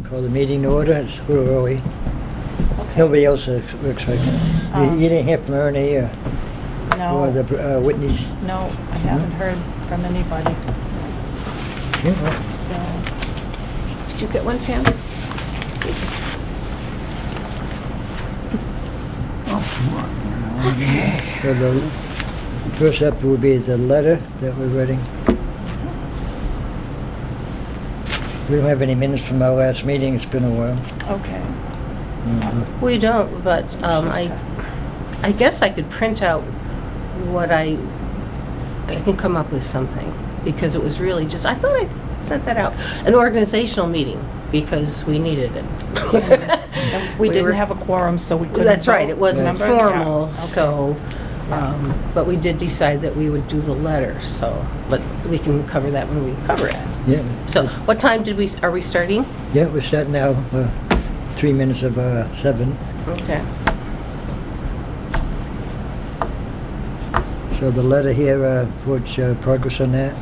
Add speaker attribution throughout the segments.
Speaker 1: Call the meeting to order. It's a little early. Nobody else is expecting. You didn't hear from Ernie or
Speaker 2: No,
Speaker 1: the Whitneys?
Speaker 2: no, I haven't heard from anybody,
Speaker 1: Yeah.
Speaker 2: so.
Speaker 3: Did you get one, Pam?
Speaker 1: So the first up will be the letter that we're reading. We don't have any minutes from our last meeting. It's been a while.
Speaker 2: Okay.
Speaker 3: We don't, but I guess I could print out what I can come up with something, because it was really just, I thought I sent that out, an organizational meeting, because we needed it.
Speaker 2: And we didn't have a quorum, so we couldn't
Speaker 3: That's right,
Speaker 2: vote.
Speaker 3: it wasn't
Speaker 2: Remember?
Speaker 3: formal,
Speaker 2: Yeah, okay.
Speaker 3: so, but we did decide that we would do the letter, so, but we can cover that when we cover it.
Speaker 1: Yeah.
Speaker 3: So, what time are we starting?
Speaker 1: Yeah, we're starting now. 3 minutes of 7.
Speaker 3: Okay.
Speaker 1: So the letter here, what's progress on that?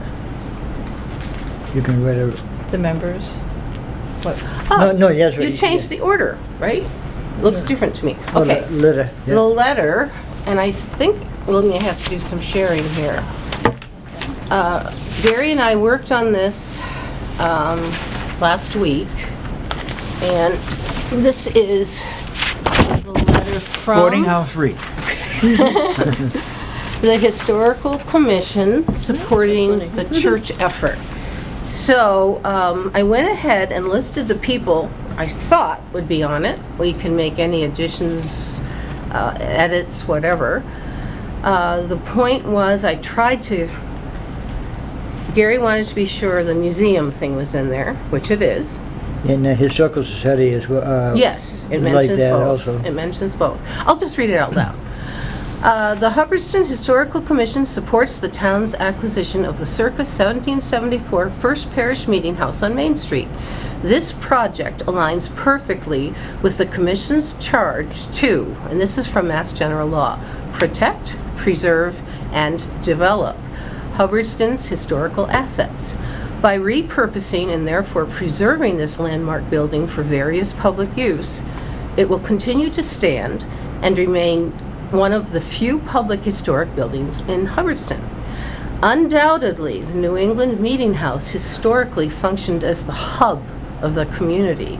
Speaker 1: You can write a...
Speaker 2: The members? What?
Speaker 1: No, yes,
Speaker 3: You
Speaker 1: right,
Speaker 3: changed
Speaker 1: yeah.
Speaker 3: the order, right? Looks different to me.
Speaker 1: Oh,
Speaker 3: Okay.
Speaker 1: the letter.
Speaker 3: The
Speaker 1: Yeah.
Speaker 3: letter, and I think we're going to have to do some sharing here. Gary and I worked on this last week, and this is the letter from
Speaker 4: Boarding house reach.
Speaker 3: the Historical Commission supporting the church effort. So I went ahead and listed the people I thought would be on it. We can make any additions, edits, whatever. The point was I tried to, Gary wanted to be sure the museum thing was in there, which it is.
Speaker 1: And the Historical Society as well.
Speaker 3: Yes, it
Speaker 1: like
Speaker 3: mentions
Speaker 1: that
Speaker 3: both.
Speaker 1: also.
Speaker 3: It mentions both. I'll just read it out loud. The Hubbardston Historical Commission supports the town's acquisition of the circa 1774 First Parish Meeting House on Main Street. This project aligns perfectly with the Commission's charge to, and this is from Mass General Law, protect, preserve, and develop Hubbardston's historical assets. By repurposing and therefore preserving this landmark building for various public use, it will continue to stand and remain one of the few public historic buildings in Hubbardston. Undoubtedly, the New England Meeting House historically functioned as the hub of the community.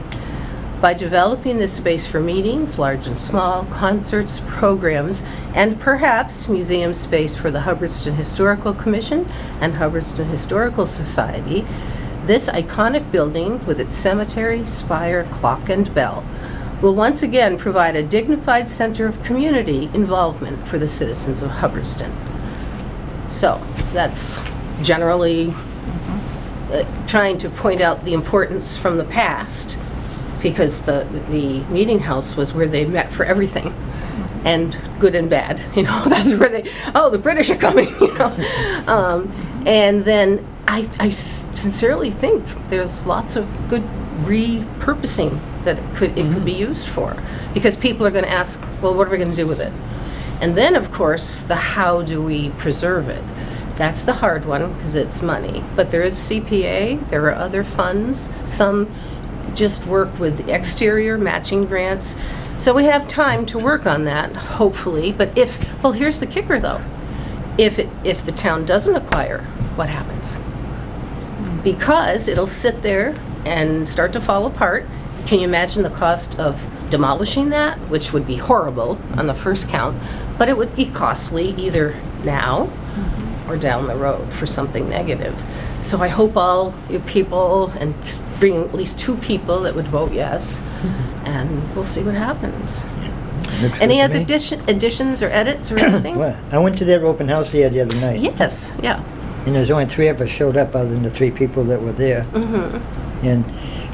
Speaker 3: By developing this space for meetings, large and small, concerts, programs, and perhaps museum space for the Hubbardston Historical Commission and Hubbardston Historical Society, this iconic building with its cemetery, spire, clock, and bell will once again provide a dignified center of community involvement for the citizens of Hubbardston. So that's generally trying to point out the importance from the past, because the meeting house was where they met for everything, and good and bad, that's where the British are coming, and then I sincerely think there's lots of good repurposing that it could be used for, because people are going to ask, well, what are we going to do with it? And then, of course, the how do we preserve it? That's the hard one, because it's money. But there is CPA, there are other funds, some just work with exterior matching grants. So we have time to work on that, hopefully. But here's the kicker though. If the town doesn't acquire, what happens? Because it'll sit there and start to fall apart. Can you imagine the cost of demolishing that, which would be horrible on the first count, but it would be costly either now or down the road for something negative. So I hope all you people, and bring at least 2 people that would vote yes, and we'll see what happens.
Speaker 1: Looks
Speaker 3: Any
Speaker 1: good to
Speaker 3: other
Speaker 1: me.
Speaker 3: additions or edits or anything?
Speaker 1: Well, I went to their open house here the other night.
Speaker 3: Yes, yeah.
Speaker 1: And there's only 3 of us showed up other than the 3 people that were there. And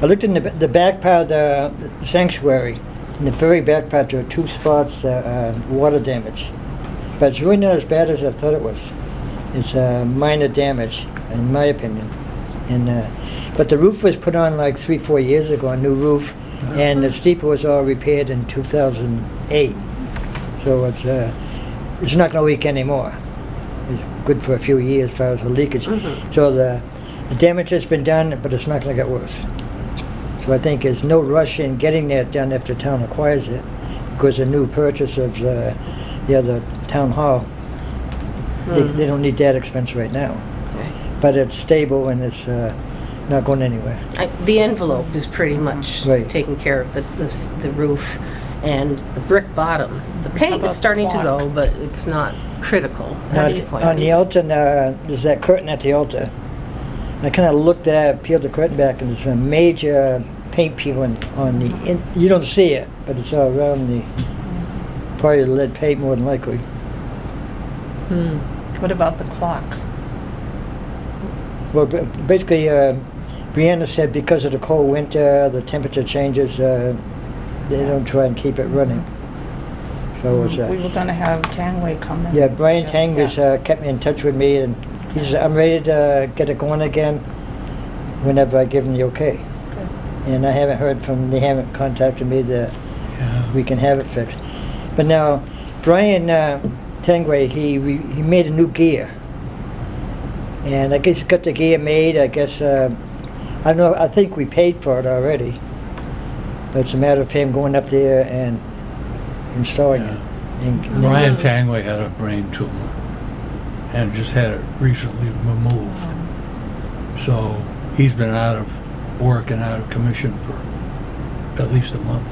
Speaker 1: I looked in the back part of the sanctuary. In the very back part, there are 2 spots that are water damage. But it's really not as bad as I thought it was. It's minor damage, in my opinion. And but the roof was put on like 3-4 years ago, a new roof, and the steeple was all repaired in 2008. So it's not going to leak anymore. It's good for a few years as far as the leakage. So the damage has been done, but it's not going to get worse. So I think there's no rush in getting that done if the town acquires it, because a new purchase of the other town hall, they don't need that expense right now.
Speaker 3: Okay.
Speaker 1: But it's stable and it's not going anywhere.
Speaker 3: The envelope is pretty much
Speaker 1: Right.
Speaker 3: taking care of the roof and the brick bottom. The paint
Speaker 2: about
Speaker 3: is starting to
Speaker 2: the
Speaker 3: go,
Speaker 2: clock?
Speaker 3: but it's not critical
Speaker 1: Now,
Speaker 3: at this point.
Speaker 1: on the altar, there's that curtain at the altar. I kind of looked at it, peeled the curtain back, and there's a major paint peeling on the, you don't see it, but it's all around the, probably lead paint more than likely.
Speaker 2: What about the clock?
Speaker 1: Well, basically, Brianna said because of the cold winter, the temperature changes, they don't try and keep it running. So it was,
Speaker 2: We were gonna have Tangway come in.
Speaker 1: yeah, Brian
Speaker 2: Just-
Speaker 1: Tang was,
Speaker 2: yeah.
Speaker 1: kept me in touch with me, and he said, I'm ready to get it going again whenever I give him the okay.
Speaker 2: Good.
Speaker 1: And I haven't heard from, they haven't contacted me that
Speaker 4: Yeah.
Speaker 1: we can have it fixed. But now, Brian Tangway, he made a new gear. And I guess he got the gear made, I guess, I don't know, I think we paid for it already. But it's a matter of him going up there and installing it. And-
Speaker 4: Brian Tangway had a brain tumor and just had it recently removed. So he's been out of work and out of commission for at least a month.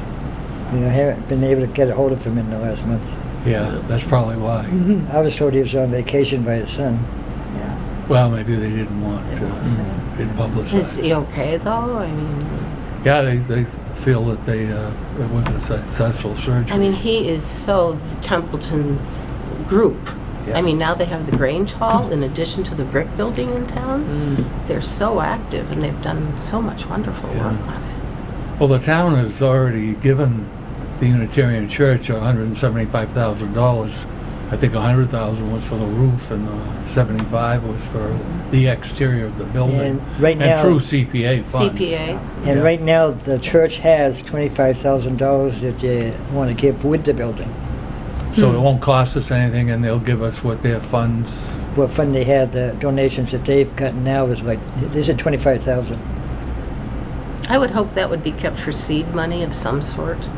Speaker 1: Yeah, I haven't been able to get a hold of him in the last month.
Speaker 4: Yeah, that's probably why.
Speaker 1: I was told he was on vacation by his son.
Speaker 2: Yeah.
Speaker 4: Well, maybe they didn't want
Speaker 2: They didn't say.
Speaker 4: it
Speaker 3: Is
Speaker 4: publicized.
Speaker 3: he okay though? I mean,
Speaker 4: Yeah, they feel that it was a successful surgery.
Speaker 3: I mean, he is so the Templeton group.
Speaker 1: Yeah.
Speaker 3: I mean, now they have the Grange Hall in addition to the brick building in town. They're so active and they've done so much wonderful
Speaker 4: Yeah.
Speaker 3: work on it.
Speaker 4: Well, the town has already given the Unitarian Church $175,000. I think $100,000 was for the roof and the $75,000 was for the exterior of the building.
Speaker 1: And right
Speaker 4: And
Speaker 1: now,
Speaker 4: through CPA funds.
Speaker 3: CPA.
Speaker 1: and
Speaker 4: Yeah.
Speaker 1: right now the church has $25,000 that they want to give with the building.
Speaker 4: So it won't cost us anything and they'll give us what their funds.
Speaker 1: What fund they had, the donations that they've gotten now is like, they said 25,000.
Speaker 3: I would hope that would be kept for seed money of some sort.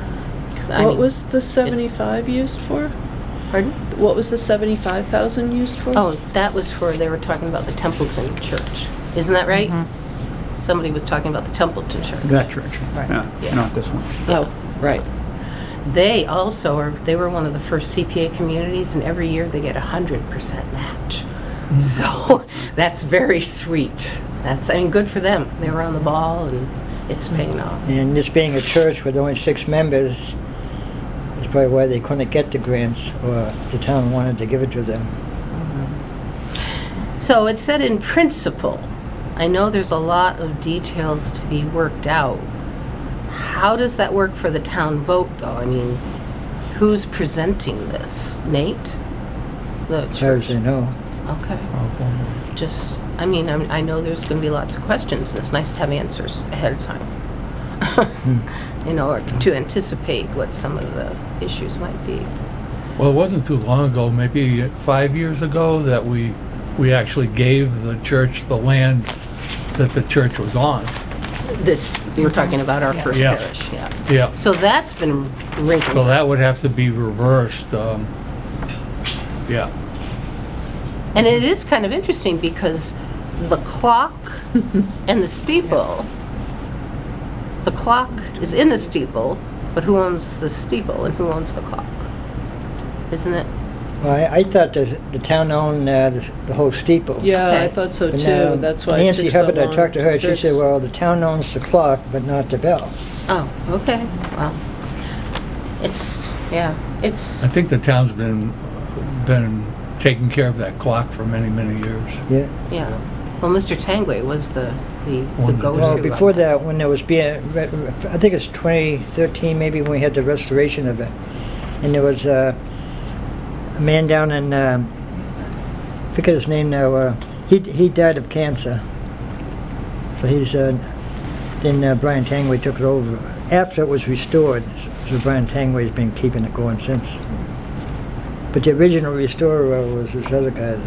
Speaker 3: I
Speaker 5: What
Speaker 3: mean-
Speaker 5: was the 75 used for?
Speaker 3: Pardon?
Speaker 5: What was the 75,000 used for?
Speaker 3: Oh, that was for, they were talking about the Templeton Church. Isn't that right? Somebody was talking about the Templeton Church.
Speaker 6: That church,
Speaker 2: Right.
Speaker 3: Yeah.
Speaker 6: not this one.
Speaker 5: Oh, right.
Speaker 3: They also are, they were one of the first CPA communities, and every year they get 100% match. So that's very sweet. That's, I mean, good for them. They were on the ball, and it's paying off.
Speaker 1: And this being a church with only 6 members, is probably why they couldn't get the grants, or the town wanted to give it to them.
Speaker 3: So it said in principle. I know there's a lot of details to be worked out. How does that work for the town vote, though? I mean, who's presenting this? Nate? The
Speaker 1: As far as
Speaker 3: church?
Speaker 1: I know.
Speaker 3: Okay. Just, I mean, I know there's going to be lots of questions, and it's nice to have answers ahead of time. You know, or to anticipate what some of the issues might be.
Speaker 4: Well, it wasn't too long ago, maybe 5 years ago, that we actually gave the church the land that the church was on.
Speaker 3: This, you were talking about our first
Speaker 4: Yeah.
Speaker 3: parish, yeah.
Speaker 4: Yeah.
Speaker 3: So that's been wrinkled.
Speaker 4: So that would have to be reversed. Yeah.
Speaker 3: And it is kind of interesting because the clock and the steeple, the clock is in the steeple, but who owns the steeple and who owns the clock? Isn't it?
Speaker 1: Well, I thought the town owned the whole steeple.
Speaker 5: Yeah, I
Speaker 3: Okay.
Speaker 5: thought so
Speaker 1: But
Speaker 5: too.
Speaker 1: now,
Speaker 5: That's why it
Speaker 1: Nancy
Speaker 5: took so
Speaker 1: Hubbard, I
Speaker 5: long
Speaker 1: talked to her, she
Speaker 5: fix.
Speaker 1: said, well, the town owns the clock, but not the bell.
Speaker 3: Oh, okay, well, it's, yeah, it's,
Speaker 4: I think the town's been taking care of that clock for many, many years.
Speaker 1: Yeah.
Speaker 3: yeah. Well, Mr. Tangway was the
Speaker 4: One-
Speaker 3: go-to.
Speaker 1: Well,
Speaker 3: on
Speaker 1: before that, when there was being, I think it's 2013 maybe, when we had the restoration of it. And there was a man down in, I forget his name now, he died of cancer. So then Brian Tangway took it over after it was restored. So Brian Tangway's been keeping it going since. But the original restorer was this other guy.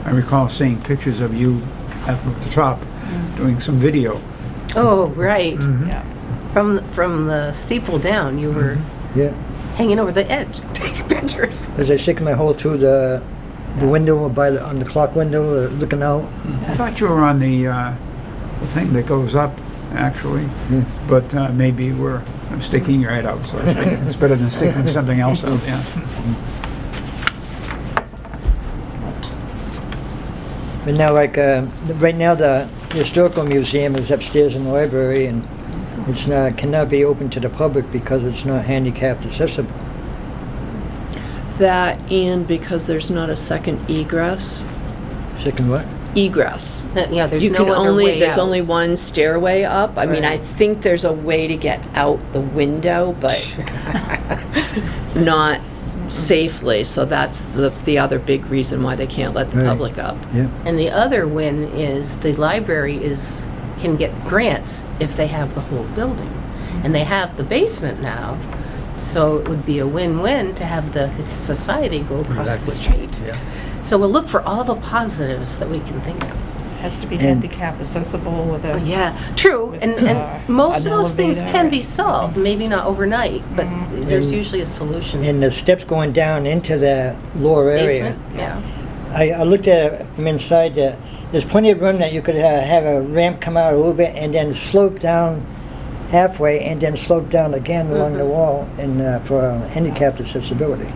Speaker 6: I recall seeing pictures of you up at the top doing some video.
Speaker 3: Oh, right.
Speaker 2: Yeah.
Speaker 3: From the steeple down, you were
Speaker 1: Yeah.
Speaker 3: hanging over the edge, taking pictures.
Speaker 1: As I stick my hole through the window on the clock window, looking out.
Speaker 6: I thought you were on the thing that goes up, actually, but maybe we're sticking your head out, so I think it's better than sticking something else out, yeah.
Speaker 1: But now, like, right now, the historical museum is upstairs in the library, and it's not, cannot be open to the public because it's not handicapped accessible.
Speaker 5: That and because there's not a second egress.
Speaker 1: Second what?
Speaker 5: Egress.
Speaker 3: Yeah, there's
Speaker 5: You
Speaker 3: no
Speaker 5: can
Speaker 3: other
Speaker 5: only,
Speaker 3: way
Speaker 5: there's
Speaker 3: out.
Speaker 5: only one stairway up. I mean, I
Speaker 3: Right.
Speaker 5: think there's a way to get out the window, but not safely. So that's the other big reason why they can't let the
Speaker 1: Right.
Speaker 5: public up.
Speaker 1: Yeah.
Speaker 3: And the other win is the library can get grants if they have the whole building. And they have the basement now, so it would be a win-win to have the society go across the
Speaker 4: Exactly.
Speaker 3: street.
Speaker 4: Yeah.
Speaker 3: So we'll look for all the positives that we can think of.
Speaker 2: Has to be
Speaker 1: And-
Speaker 2: handicap accessible with a.
Speaker 3: Yeah, true, and
Speaker 2: With,
Speaker 3: most
Speaker 2: an
Speaker 3: of those things
Speaker 2: elevator.
Speaker 3: can be solved, maybe not overnight, but there's
Speaker 1: And-
Speaker 3: usually a solution.
Speaker 1: And the steps going down into the lower area.
Speaker 3: Basement, yeah.
Speaker 1: I looked at it from inside. There's plenty of room that you could have a ramp come out a little bit and then slope down halfway and then slope down again along the wall and for handicapped accessibility.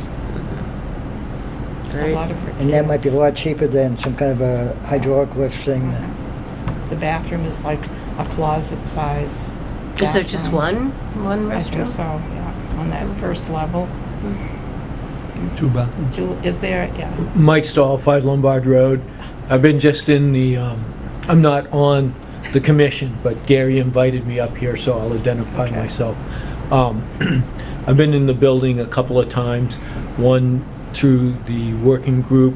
Speaker 2: There's a lot of
Speaker 1: And that might be a
Speaker 2: repairs.
Speaker 1: lot cheaper than some kind of a hydraulic lift thing.
Speaker 2: The bathroom is like a closet size.
Speaker 3: Is there just
Speaker 2: bathroom.
Speaker 3: one
Speaker 2: I
Speaker 3: restroom?
Speaker 2: think so, yeah, on that first level.
Speaker 4: Two bathrooms.
Speaker 2: Is there, yeah.
Speaker 7: Mike Stahl, 5 Lombard Road. I've been just in the, I'm not on the commission, but Gary invited me up here, so I'll identify
Speaker 2: Okay.
Speaker 7: myself. I've been in the building a couple of times, one through the working group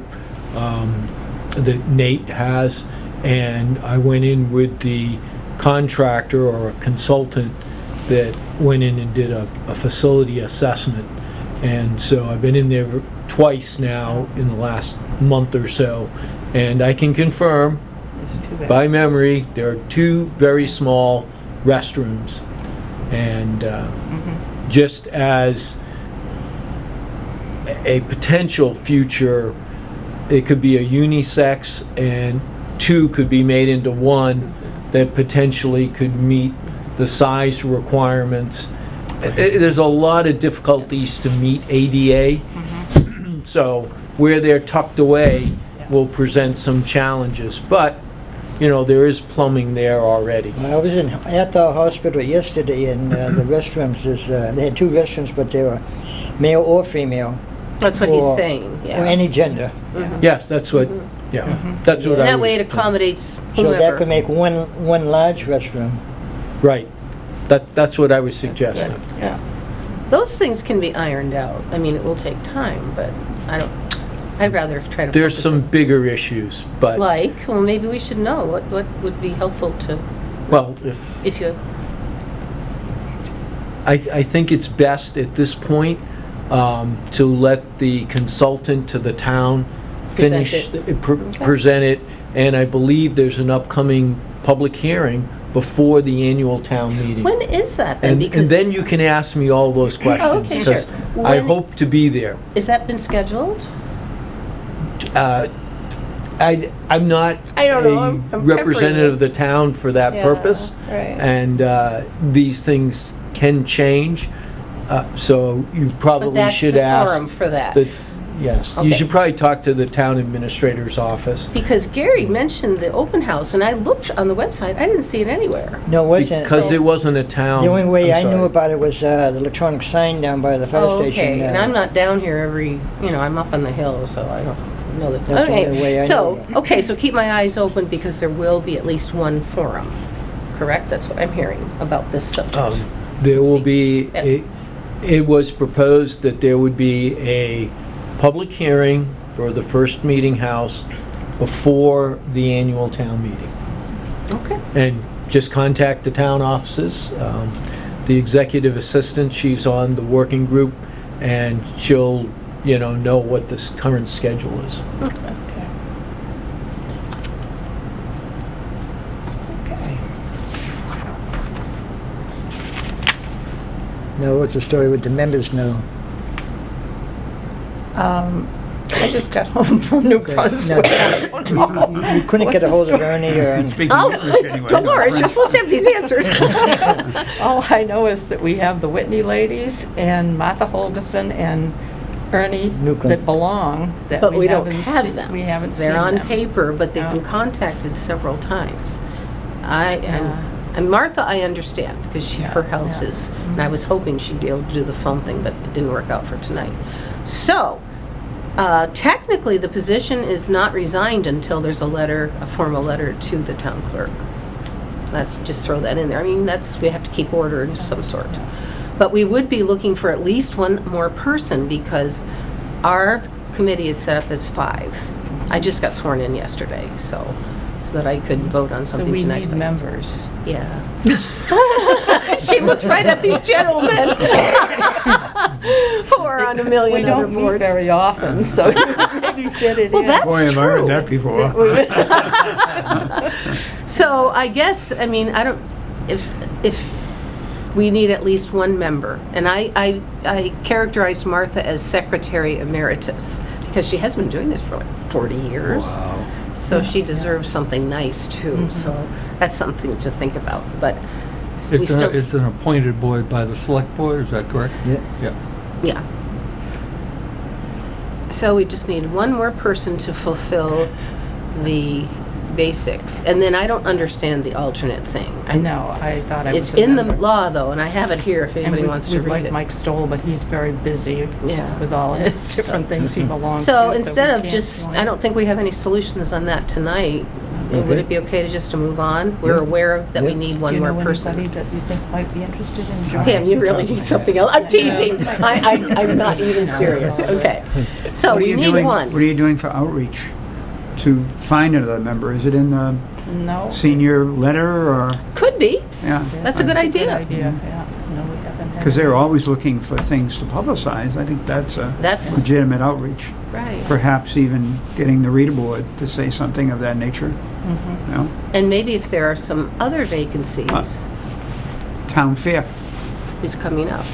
Speaker 7: that Nate has, and I went in with the contractor or a consultant that went in and did a facility assessment. And so I've been in there twice now in the last month or so, and I can confirm
Speaker 2: It's too bad.
Speaker 7: by memory there are 2 very small restrooms, and just as a potential future, it could be a unisex, and 2 could be made into 1 that potentially could meet the size requirements. There's a lot of difficulties to meet ADA, so where they're tucked away will present some challenges, but, you know, there is plumbing there already.
Speaker 1: I was at the hospital yesterday, and the restrooms they had 2 restrooms, but they were male or female,
Speaker 3: That's what he's
Speaker 1: or-
Speaker 3: saying,
Speaker 1: or
Speaker 3: yeah.
Speaker 1: any gender.
Speaker 7: Yes, that's what, yeah, that's what
Speaker 3: And
Speaker 7: I
Speaker 3: that way it
Speaker 7: was,
Speaker 3: accommodates
Speaker 1: So that
Speaker 3: whomever.
Speaker 1: could make one large restroom.
Speaker 7: right. That's what I was suggesting.
Speaker 2: Yeah.
Speaker 3: Those things can be ironed out. I mean, it will take time, but I'd rather try to
Speaker 7: There's
Speaker 3: focus
Speaker 7: some
Speaker 3: on-
Speaker 7: bigger issues, but,
Speaker 3: Like, well, maybe we should know what would be helpful to,
Speaker 7: well,
Speaker 3: if you,
Speaker 7: I think it's best at this point to let the consultant to the town
Speaker 3: Present
Speaker 7: finish,
Speaker 3: it.
Speaker 7: present it, and I believe there's an upcoming public hearing before the annual town meeting.
Speaker 3: when is that then?
Speaker 7: And
Speaker 3: Because,
Speaker 7: then you can ask me all those questions,
Speaker 3: okay,
Speaker 7: because
Speaker 3: sure.
Speaker 7: I
Speaker 3: When-
Speaker 7: hope to be there.
Speaker 3: has that been scheduled?
Speaker 7: I'm not
Speaker 3: I don't know,
Speaker 7: a
Speaker 3: I'm peppering
Speaker 7: representative
Speaker 3: you.
Speaker 7: of the town for that
Speaker 3: Yeah,
Speaker 7: purpose.
Speaker 3: right.
Speaker 7: And these things can change, so you
Speaker 3: But
Speaker 7: probably
Speaker 3: that's
Speaker 7: should
Speaker 3: the
Speaker 7: ask.
Speaker 3: forum for that.
Speaker 7: Yes, you
Speaker 3: Okay.
Speaker 7: should probably talk to the town administrator's office.
Speaker 3: Because Gary mentioned the open house, and I looked on the website, I didn't see it anywhere.
Speaker 1: No, it wasn't.
Speaker 7: Because it wasn't a town.
Speaker 1: The only way
Speaker 7: I'm
Speaker 1: I knew
Speaker 7: sorry.
Speaker 1: about it was the electronic sign down by the fire
Speaker 3: Oh,
Speaker 1: station.
Speaker 3: okay, and I'm not down here I'm up on the hill, so I don't know that.
Speaker 1: That's the
Speaker 3: Okay,
Speaker 1: only way I
Speaker 3: so,
Speaker 1: know of it.
Speaker 3: okay, so keep my eyes open because there will be at least one forum, correct? That's what I'm hearing about this subject.
Speaker 7: There will
Speaker 3: See.
Speaker 7: be,
Speaker 3: Yeah.
Speaker 7: it was proposed that there would be a public hearing for the first meeting house before the annual town meeting.
Speaker 3: Okay,
Speaker 7: And just contact the town offices. The executive assistant, she's on the working group, and she'll, know what this current schedule is.
Speaker 3: okay.
Speaker 2: Okay. Okay.
Speaker 1: No, what's the story with the members now?
Speaker 2: I just got home from New Brunswick. I don't know.
Speaker 1: You couldn't
Speaker 2: What's
Speaker 1: get a
Speaker 2: the
Speaker 1: hold of
Speaker 2: story?
Speaker 1: Ernie or...
Speaker 6: Speaking
Speaker 3: Oh,
Speaker 6: English anyway.
Speaker 3: Dolores,
Speaker 6: not
Speaker 3: you're
Speaker 6: French.
Speaker 3: supposed to have these answers.
Speaker 2: All I know is that we have the Whitney ladies and Martha Holgeson and Ernie
Speaker 1: Newcomb.
Speaker 2: that belong, that
Speaker 3: But we don't
Speaker 2: haven't
Speaker 3: have
Speaker 2: seen-
Speaker 3: them.
Speaker 2: We haven't seen
Speaker 3: They're on
Speaker 2: them.
Speaker 3: paper, but they've been
Speaker 2: No.
Speaker 3: contacted several times.
Speaker 2: Yeah.
Speaker 3: And Martha, I understand, because her health
Speaker 2: yeah.
Speaker 3: is, and I was hoping she'd be able to do the phone thing, but it didn't work out for tonight. So, technically, the position is not resigned until there's a formal letter to the town clerk. Let's just throw that in there. I mean, we have to keep order of some sort. But we would be looking for at least one more person, because our committee is set up as 5. I just got sworn in yesterday, so that I could vote on
Speaker 2: So
Speaker 3: something
Speaker 2: we
Speaker 3: tonight.
Speaker 2: need members.
Speaker 3: Yeah. She looked right at these gentlemen who are on a
Speaker 2: We
Speaker 3: million other
Speaker 2: don't meet
Speaker 3: boards.
Speaker 2: very often, so maybe fit it
Speaker 3: Well,
Speaker 2: in.
Speaker 3: that's
Speaker 6: Boy, have I heard
Speaker 3: true.
Speaker 6: that before.
Speaker 3: So I guess, I mean, I don't, if we need at least one member, and I characterized Martha as secretary emeritus, because she has been doing this for like 40 years. So she deserves something nice too, so that's something to think about, but we still.
Speaker 4: It's an appointed board by the select board, is that correct?
Speaker 1: Yeah.
Speaker 4: Yeah.
Speaker 3: Yeah. So we just need one more person to fulfill the basics. And then I don't understand the alternate thing.
Speaker 2: No, I thought I was
Speaker 3: It's
Speaker 2: a
Speaker 3: in the
Speaker 2: member.
Speaker 3: law though, and I have it here if
Speaker 2: And
Speaker 3: anybody
Speaker 2: we-
Speaker 3: wants to
Speaker 2: we'd
Speaker 3: read
Speaker 2: like
Speaker 3: it.
Speaker 2: Mike Stoll, but he's very busy
Speaker 3: Yeah.
Speaker 2: with all his different things he belongs to.
Speaker 3: So
Speaker 2: we
Speaker 3: instead of
Speaker 2: can't
Speaker 3: just,
Speaker 2: join.
Speaker 3: I don't think we have any solutions on that tonight. Would
Speaker 1: Okay.
Speaker 3: it be okay to just to move on? We're aware of that we
Speaker 1: Yeah.
Speaker 3: need
Speaker 2: Do
Speaker 3: one
Speaker 2: you
Speaker 3: more
Speaker 2: know
Speaker 3: person.
Speaker 2: anybody that you think might be interested in joining?
Speaker 3: Pam, you really need something else. I'm teasing. I'm not even serious. Okay. So
Speaker 6: What are
Speaker 3: we
Speaker 6: you
Speaker 3: need
Speaker 6: doing?
Speaker 3: one.
Speaker 6: What are you doing for outreach to find another member? Is it in the
Speaker 2: No.
Speaker 6: senior letter or,
Speaker 3: Could be.
Speaker 6: yeah?
Speaker 3: That's a good idea.
Speaker 2: yeah. No, we haven't had.
Speaker 6: Because they're always looking for things to publicize. I think that's a
Speaker 3: That's-
Speaker 6: legitimate outreach.
Speaker 3: Right.
Speaker 6: Perhaps even getting the reader board to say something of that nature. You know?
Speaker 3: And maybe if there are some other vacancies,
Speaker 6: Town fair.
Speaker 3: is coming up.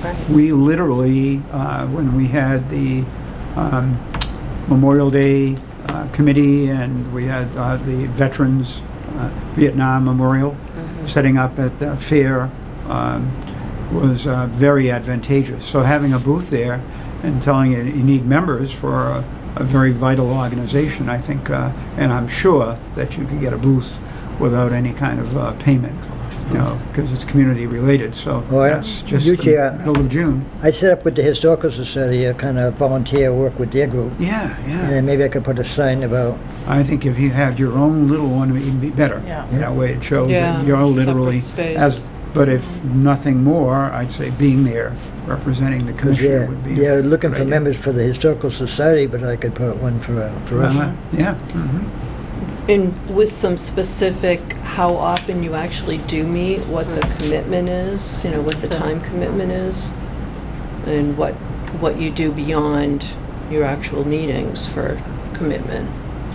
Speaker 3: Right.
Speaker 6: We literally, when we had the Memorial Day committee and we had the Veterans Vietnam Memorial setting up at the fair was very advantageous. So having a booth there and telling you need members for a very vital organization, I think, and I'm sure that you could get a booth without any kind of payment, you know, because it's community related. So
Speaker 1: Oh, yeah.
Speaker 6: that's just
Speaker 1: Usually,
Speaker 6: the middle of June.
Speaker 1: I set up with the Historical Society, a kind of volunteer work with their group.
Speaker 6: Yeah, yeah.
Speaker 1: And maybe I could put a sign about,
Speaker 6: I think if you had your own little one, it would even be better.
Speaker 2: Yeah.
Speaker 6: That way it shows
Speaker 5: Yeah,
Speaker 6: that you're literally
Speaker 5: separate space.
Speaker 6: as. But if nothing more, I'd say being there representing the commissioner would be.
Speaker 1: they're
Speaker 6: a
Speaker 1: looking
Speaker 6: good
Speaker 1: for
Speaker 6: idea.
Speaker 1: members for the Historical Society, but I could put one for us.
Speaker 6: Yeah. mhm.
Speaker 5: And with some specific, how often you actually do meet, what the commitment is, you know, what the time commitment is, and what you do beyond your actual meetings for commitment.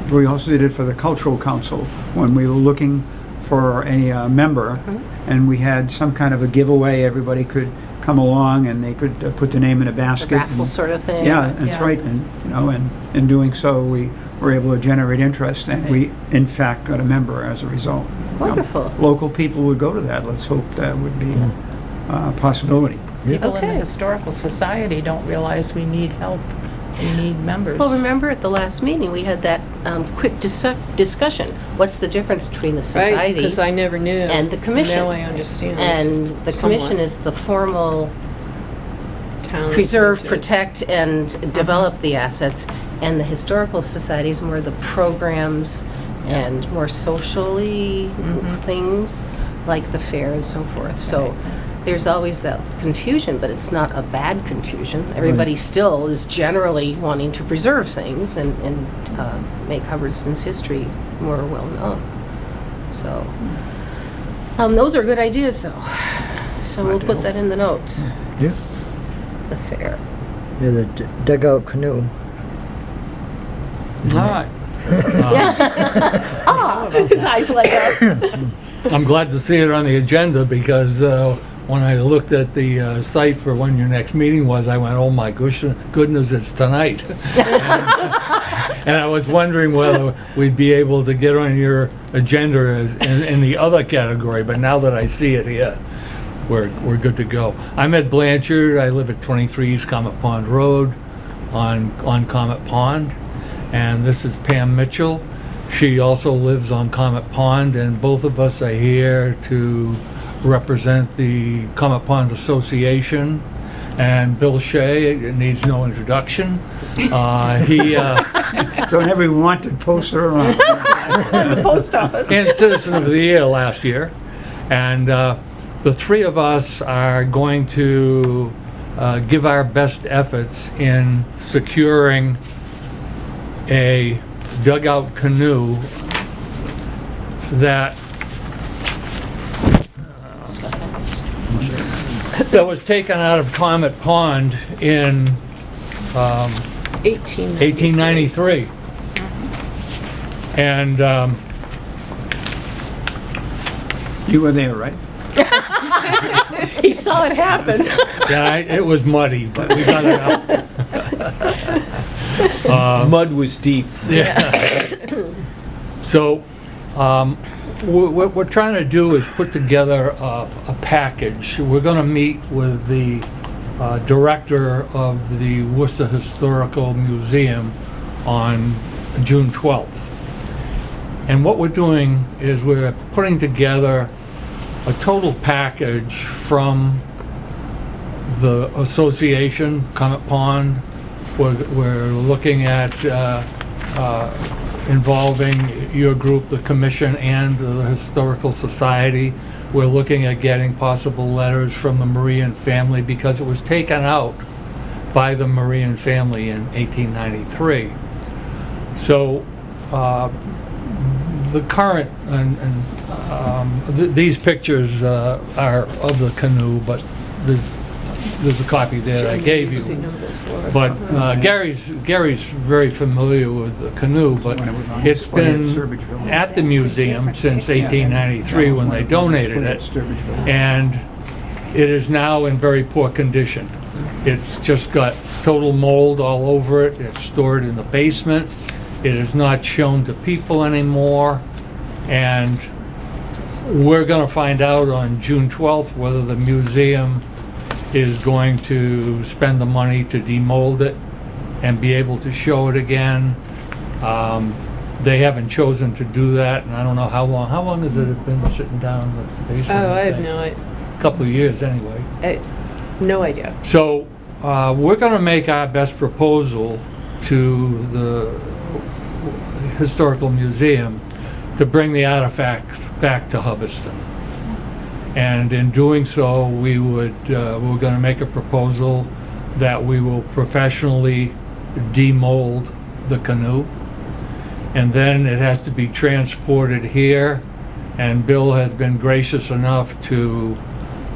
Speaker 6: We also did it for the Cultural Council when we were looking for a member, and we had some kind of a giveaway. Everybody could come along and they could put the name in a
Speaker 3: A
Speaker 6: basket.
Speaker 3: raffle
Speaker 6: and-
Speaker 3: sort of thing.
Speaker 6: Yeah, that's
Speaker 2: Yeah.
Speaker 6: right, and, you know, and in doing so, we were able to generate interest, and we, in fact, got a member as a result. You know,
Speaker 3: Wonderful.
Speaker 6: Local people would go to that, let's hope that would be a possibility.
Speaker 2: People in the
Speaker 3: Okay.
Speaker 2: Historical Society don't realize we need help. We need members.
Speaker 3: Well, remember at the last meeting, we had that quick discussion. What's the difference between the society
Speaker 5: Because I never knew.
Speaker 3: and the commission?
Speaker 5: Now I understand.
Speaker 3: And the commission
Speaker 5: Somewhat.
Speaker 3: is the formal
Speaker 5: Town
Speaker 3: preserve,
Speaker 5: institute.
Speaker 3: protect, and develop the assets, and the Historical Society is more the programs and more socially things like the fair and so forth. So there's always that confusion, but it's not a bad confusion. Everybody still is generally wanting to preserve things and make Hubbardston's history more well known. So those are good ideas, though. So we'll put that in the notes.
Speaker 1: Yeah.
Speaker 3: The fair.
Speaker 1: Yeah, the dugout canoe.
Speaker 4: All right.
Speaker 3: His eyes light up.
Speaker 4: I'm glad to see it on the agenda because when I looked at the site for when your next meeting was, I went, oh my goodness, it's tonight. And I was wondering whether we'd be able to get on your agenda in the other category, but now that I see it here, we're good to go. I'm Ed Blanchard. I live at 23 East Comet Pond Road on Comet Pond. And this is Pam Mitchell. She also lives on Comet Pond, and both of us are here to represent the Comet Pond Association. And Bill Shea, it needs no introduction. He
Speaker 6: So every wanted poster around.
Speaker 3: The post office.
Speaker 4: and Citizen of the Year last year. And the three of us are going to give our best efforts in securing a dugout canoe that was taken out of Comet Pond in 1893. And
Speaker 6: You were there, right?
Speaker 3: He saw it happen.
Speaker 4: yeah, it was muddy, but we got it out.
Speaker 7: Mud was deep.
Speaker 4: Yeah. So, what we're trying to do is put together a package. We're going to meet with the director of the Worcester Historical Museum on June 12th. And what we're doing is we're putting together a total package from the association, Comet Pond. We're looking at involving your group, the commission, and the Historical Society. We're looking at getting possible letters from the Marian family because it was taken out by the Marian family in 1893. So the current, these pictures are of the canoe, but there's a copy there that I gave you. But Gary's very familiar with the canoe, but
Speaker 6: When it was on
Speaker 4: it's
Speaker 6: display at
Speaker 4: been
Speaker 6: Sturbridge Village.
Speaker 4: at the museum since 1893 when they donated it, and it is now in very poor condition. It's just got total mold all over it. It's stored in the basement. It is not shown to people anymore, and we're going to find out on June 12th whether the museum is going to spend the money to demold it and be able to show it again. They haven't chosen to do that, and I don't know how long. How long has it been sitting down in the basement?
Speaker 5: Oh, I have
Speaker 4: think?
Speaker 5: no,
Speaker 4: Couple of years anyway.
Speaker 5: no idea.
Speaker 4: So we're going to make our best proposal to the Historical Museum to bring the artifacts back to Hubbardston. And in doing so, we're going to make a proposal that we will professionally demold the canoe. And then it has to be transported here. And Bill has been gracious enough to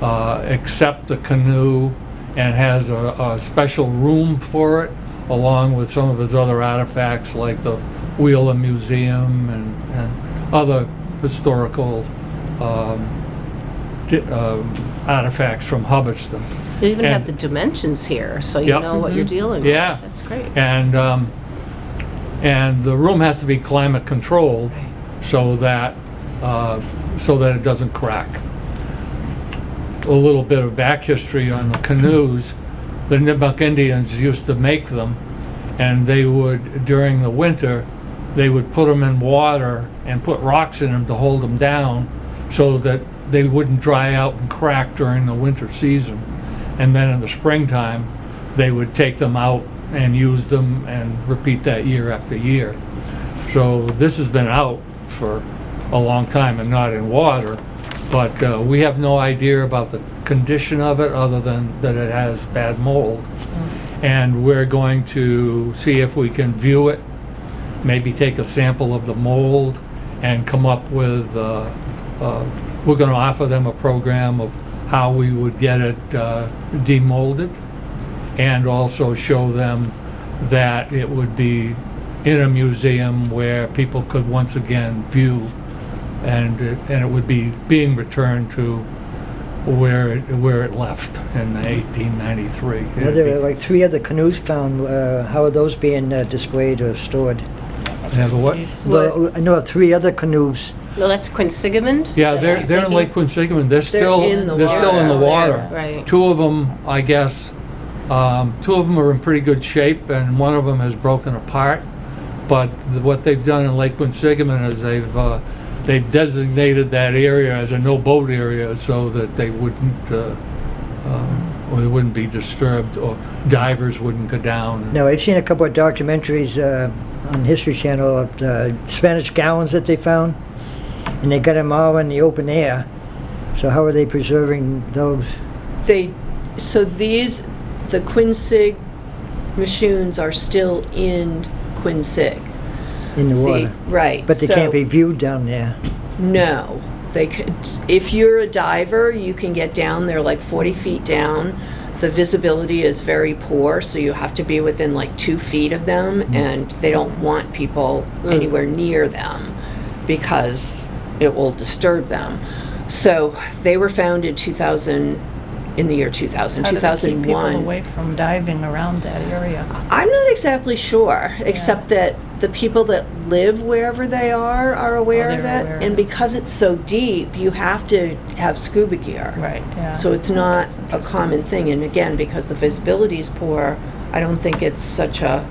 Speaker 4: accept the canoe and has a special room for it, along with some of his other artifacts like the Wheeler Museum and other historical artifacts from Hubbardston.
Speaker 3: You even have
Speaker 4: And-
Speaker 3: the dimensions here, so you
Speaker 4: Yep.
Speaker 3: know what you're dealing
Speaker 4: Yeah.
Speaker 3: with. That's great.
Speaker 4: And the room has to be climate controlled so that it doesn't crack. A little bit of back history on the canoes. The Nipmuc Indians used to make them, and they would, during the winter, they would put them in water and put rocks in them to hold them down so that they wouldn't dry out and crack during the winter season. And then in the springtime, they would take them out and use them and repeat that year after year. So this has been out for a long time and not in water, but we have no idea about the condition of it other than that it has bad mold. And we're going to see if we can view it, maybe take a sample of the mold and come up with, we're going to offer them a program of how we would get it demolded, and also show them that it would be in a museum where people could once again view, and it would be being returned to where it left in 1893.
Speaker 1: Now, there are like 3 other canoes found. How are those being displayed or stored?
Speaker 4: Yeah, the what?
Speaker 1: Well, I know of 3 other canoes.
Speaker 3: No, that's Quinsigamond?
Speaker 4: Yeah,
Speaker 3: Is that what
Speaker 4: they're
Speaker 3: you're
Speaker 4: in
Speaker 3: thinking?
Speaker 4: Lake Quinsigamond. They're still
Speaker 5: in the
Speaker 4: still in the
Speaker 3: water.
Speaker 4: water.
Speaker 3: Right.
Speaker 4: 2 of them, I guess, 2 of them are in pretty good shape, and 1 of them has broken apart. But what they've done in Lake Quinsigamond is they've designated that area as a no boat area so that they wouldn't or they wouldn't be disturbed, or divers wouldn't go down.
Speaker 1: Now, I've seen a couple of documentaries on History Channel of the Spanish gallons that they found, and they got them all in the open air. So how are they preserving those?
Speaker 5: So the Quinsig Machoons are still in Quinsig.
Speaker 1: In the water?
Speaker 5: Right.
Speaker 1: But they
Speaker 5: so-
Speaker 1: can't be viewed down there.
Speaker 5: No, they could. If you're a diver, you can get down there like 40 feet down. The visibility is very poor, so you have to be within like 2 feet of them, and they don't want people anywhere near them because it will disturb them. So they were found in 2000, in the year 2000,
Speaker 2: How do they keep people
Speaker 5: 2001.
Speaker 2: away from diving around that area?
Speaker 5: I'm not exactly sure, except that the people that live wherever they are aware
Speaker 2: Oh,
Speaker 5: of
Speaker 2: they're
Speaker 5: it.
Speaker 2: aware.
Speaker 5: And because it's so deep, you have to have scuba gear.
Speaker 2: Right, yeah.
Speaker 5: So it's not
Speaker 2: That's
Speaker 5: a
Speaker 2: interesting.
Speaker 5: common thing. And again, because the visibility is poor, I don't think it's such a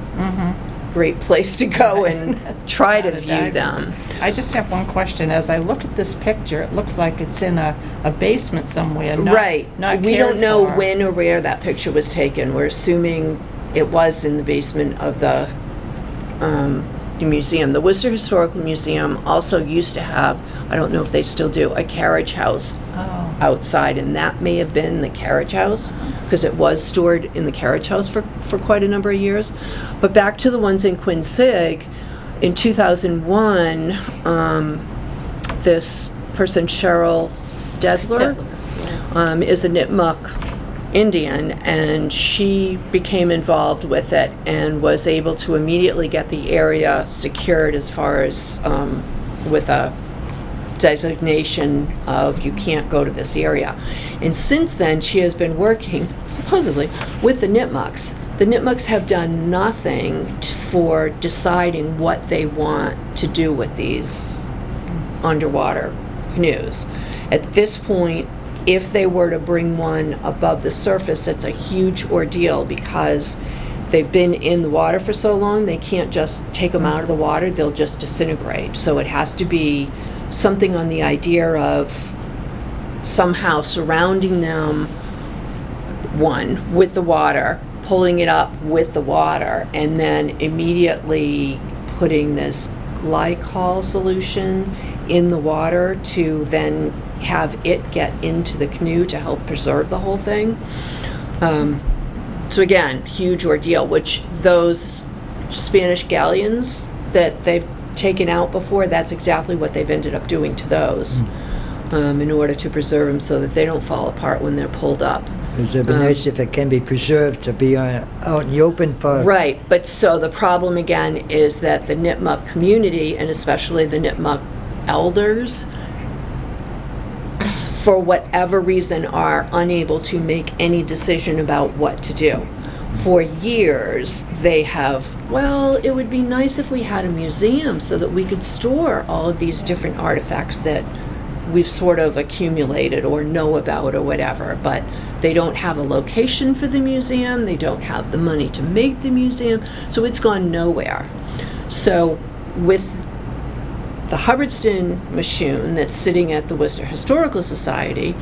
Speaker 5: great place to go and try to
Speaker 2: Not a
Speaker 5: view
Speaker 2: diver.
Speaker 5: them.
Speaker 2: I just have one question. As I look at this picture, it looks like it's in a basement somewhere, not
Speaker 5: Right.
Speaker 2: not
Speaker 5: We
Speaker 2: cared
Speaker 5: don't know
Speaker 2: for.
Speaker 5: when or where that picture was taken. We're assuming it was in the basement of the museum. The Worcester Historical Museum also used to have, I don't know if they still do, a carriage house
Speaker 2: Oh,
Speaker 5: outside, and that may have been the carriage house because it was stored in the carriage house for quite a number of years. But back to the ones in Quinsig, in 2001, this person, Cheryl Stesler, is a Nipmuc Indian, and she became involved with it and was able to immediately get the area secured as far as with a designation of you can't go to this area. And since then, she has been working, supposedly, with the Nipmucs. The Nipmucs have done nothing for deciding what they want to do with these underwater canoes. At this point, if they were to bring one above the surface, it's a huge ordeal because they've been in the water for so long, they can't just take them out of the water, they'll just disintegrate. So it has to be something on the idea of somehow surrounding them, one, with the water, pulling it up with the water, and then immediately putting this glycol solution in the water to then have it get into the canoe to help preserve the whole thing. So again, huge ordeal, which those Spanish galleons that they've taken out before, that's exactly what they've ended up doing to those in order to preserve them so that they don't fall apart when they're pulled up.
Speaker 1: Because it'd be nice if it can be preserved to be out in the open for...
Speaker 5: Right, but so the problem again is that the Nipmuc community, and especially the Nipmuc elders, for whatever reason, are unable to make any decision about what to do. For years, they have, well, it would be nice if we had a museum so that we could store all of these different artifacts that we've sort of accumulated or know about or whatever, but they don't have a location for the museum, they don't have the money to make the museum, so it's gone nowhere. So with the Hubbardston Machoon that's sitting at the Worcester Historical Society,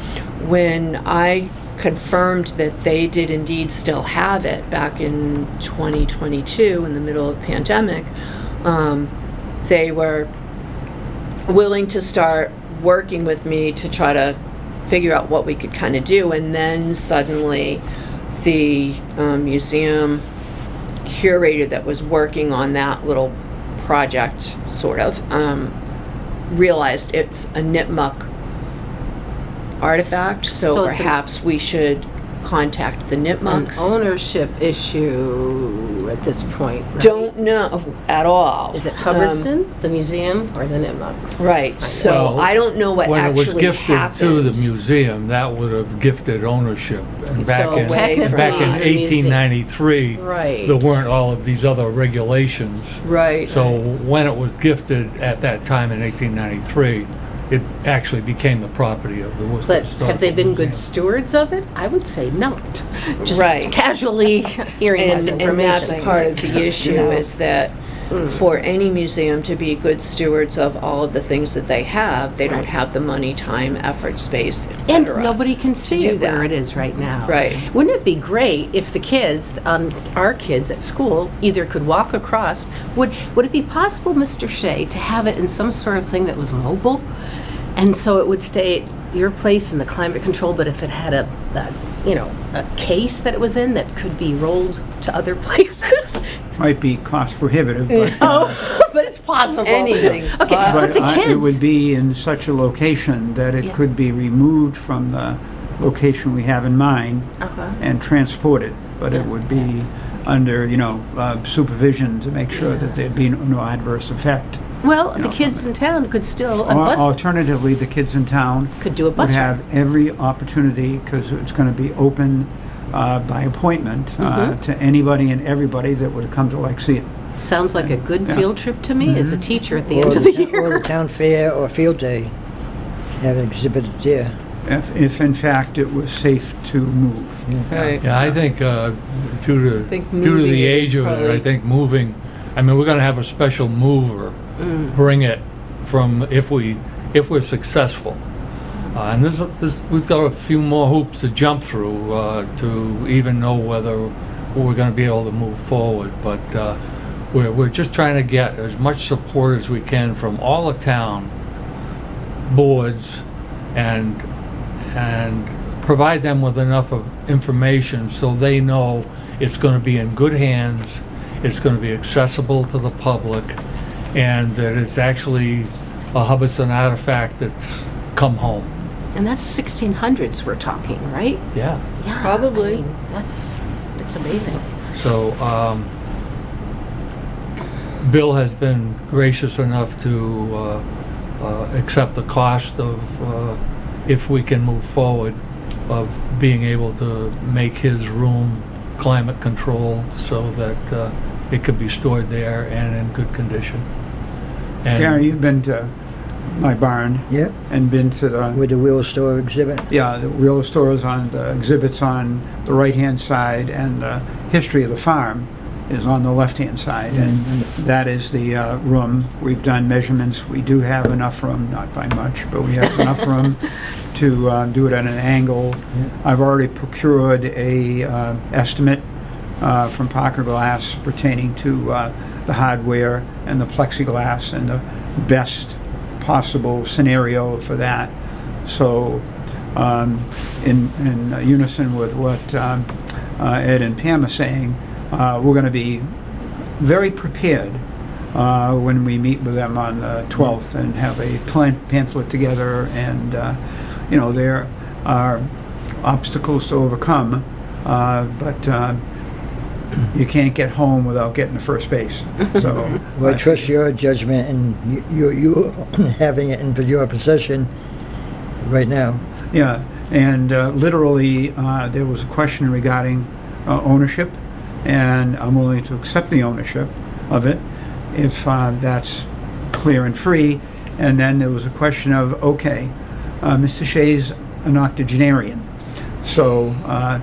Speaker 5: when I confirmed that they did indeed still have it back in 2022 in the middle of the pandemic, they were willing to start working with me to try to figure out what we could kind of do. And then suddenly the museum curator that was working on that little project, sort of, realized it's a Nipmuc artifact, so
Speaker 3: So it's
Speaker 5: perhaps we should contact the
Speaker 3: An
Speaker 5: Nipmucks.
Speaker 3: ownership issue at this point, right?
Speaker 5: Don't know at all.
Speaker 3: Is it Hubbardston, the museum, or the Nipmucks?
Speaker 5: Right, so
Speaker 4: Well,
Speaker 5: I don't know what
Speaker 4: When it was
Speaker 5: actually
Speaker 4: gifted
Speaker 5: happened.
Speaker 4: to the museum, that would have gifted ownership. And back
Speaker 3: So
Speaker 4: in
Speaker 3: technically,
Speaker 4: back in
Speaker 3: the museum-
Speaker 4: 1893,
Speaker 3: Right.
Speaker 4: there weren't all of these other regulations.
Speaker 5: Right.
Speaker 4: So when it was gifted at that time in 1893, it actually became the property of the Worcester
Speaker 3: But
Speaker 4: Historical
Speaker 3: have they been good
Speaker 4: Museum.
Speaker 3: stewards of it? I would say not. Just
Speaker 5: Right.
Speaker 3: casually hearing this
Speaker 5: And
Speaker 3: information.
Speaker 5: that's part of the
Speaker 2: Yes, you
Speaker 5: issue
Speaker 2: know.
Speaker 5: is that for any museum to be good stewards of all of the things that they have, they don't have the money, time, effort, space, et
Speaker 3: And
Speaker 5: cetera.
Speaker 3: nobody can see
Speaker 5: do
Speaker 3: it where
Speaker 5: that.
Speaker 3: it is right now.
Speaker 5: Right.
Speaker 3: Wouldn't it be great if the kids, our kids at school, either could walk across? Would it be possible, Mr. Shea, to have it in some sort of thing that was mobile, and so it would stay at your place in the climate control, but if it had a case that it was in that could be rolled to other places?
Speaker 6: Might be cost prohibitive, but,
Speaker 3: Oh, but it's possible.
Speaker 5: Anything's
Speaker 3: Okay,
Speaker 5: possible.
Speaker 3: but the
Speaker 6: it
Speaker 3: kids.
Speaker 6: would be in such a location that it
Speaker 3: Yeah.
Speaker 6: could be removed from the location we have in mind
Speaker 3: Uh-huh.
Speaker 6: and transported, but it would be under, supervision to make sure that there'd be no adverse effect.
Speaker 3: Well,
Speaker 6: you
Speaker 3: the
Speaker 6: know,
Speaker 3: kids in town could still, a
Speaker 6: Or
Speaker 3: bus
Speaker 6: alternatively, the kids in town
Speaker 3: could do a
Speaker 6: would
Speaker 3: bus ride.
Speaker 6: have every opportunity, because it's going to be open by appointment
Speaker 3: Mm-hmm.
Speaker 6: to anybody and everybody that would come to like see it.
Speaker 3: Sounds like a good
Speaker 6: Yeah.
Speaker 3: field trip to me as a teacher at the
Speaker 1: Or
Speaker 3: end of the
Speaker 1: Or
Speaker 3: year.
Speaker 1: the town fair or field day, have it exhibited there.
Speaker 6: If in fact it was safe to move.
Speaker 5: Right.
Speaker 4: Yeah, I think due
Speaker 5: think
Speaker 4: to
Speaker 5: moving
Speaker 4: the
Speaker 5: it is
Speaker 4: age of it,
Speaker 5: probably-
Speaker 4: I think moving. I mean, we're going to have a special mover bring it from if we're successful. And we've got a few more hoops to jump through to even know whether we're going to be able to move forward. But we're just trying to get as much support as we can from all the town boards and provide them with enough of information so they know it's going to be in good hands, it's going to be accessible to the public, and that it's actually a Hubbardston artifact that's come home.
Speaker 3: And that's 1600s we're talking, right?
Speaker 4: Yeah.
Speaker 3: Yeah.
Speaker 5: Probably.
Speaker 3: I mean, it's amazing.
Speaker 4: So, Bill has been gracious enough to accept the cost of, if we can move forward, of being able to make his room climate controlled so that it could be stored there and in good condition. And
Speaker 6: Gary, you've been to my barn
Speaker 1: Yep,
Speaker 6: and been to the,
Speaker 1: with the wheel store exhibit.
Speaker 6: yeah, the real stores on the exhibits on the right-hand side, and the history of the farm is on the left-hand side, and that is the room. We've done measurements. We do have enough room, not by much, but we have enough room to do it at an angle. I've already procured a estimate from Parker Glass pertaining to the hardware and the plexiglass and the best possible scenario for that. So in unison with what Ed and Pam are saying, we're going to be very prepared when we meet with them on the 12th and have a pamphlet together, and there are obstacles to overcome, but you can't get home without getting to first base. So
Speaker 1: Well, I trust your judgment and you having it in your possession right now.
Speaker 6: Yeah, and literally, there was a question regarding ownership, and I'm willing to accept the ownership of it if that's clear and free. And then there was a question of, okay, Mr. Shea's an octogenarian, so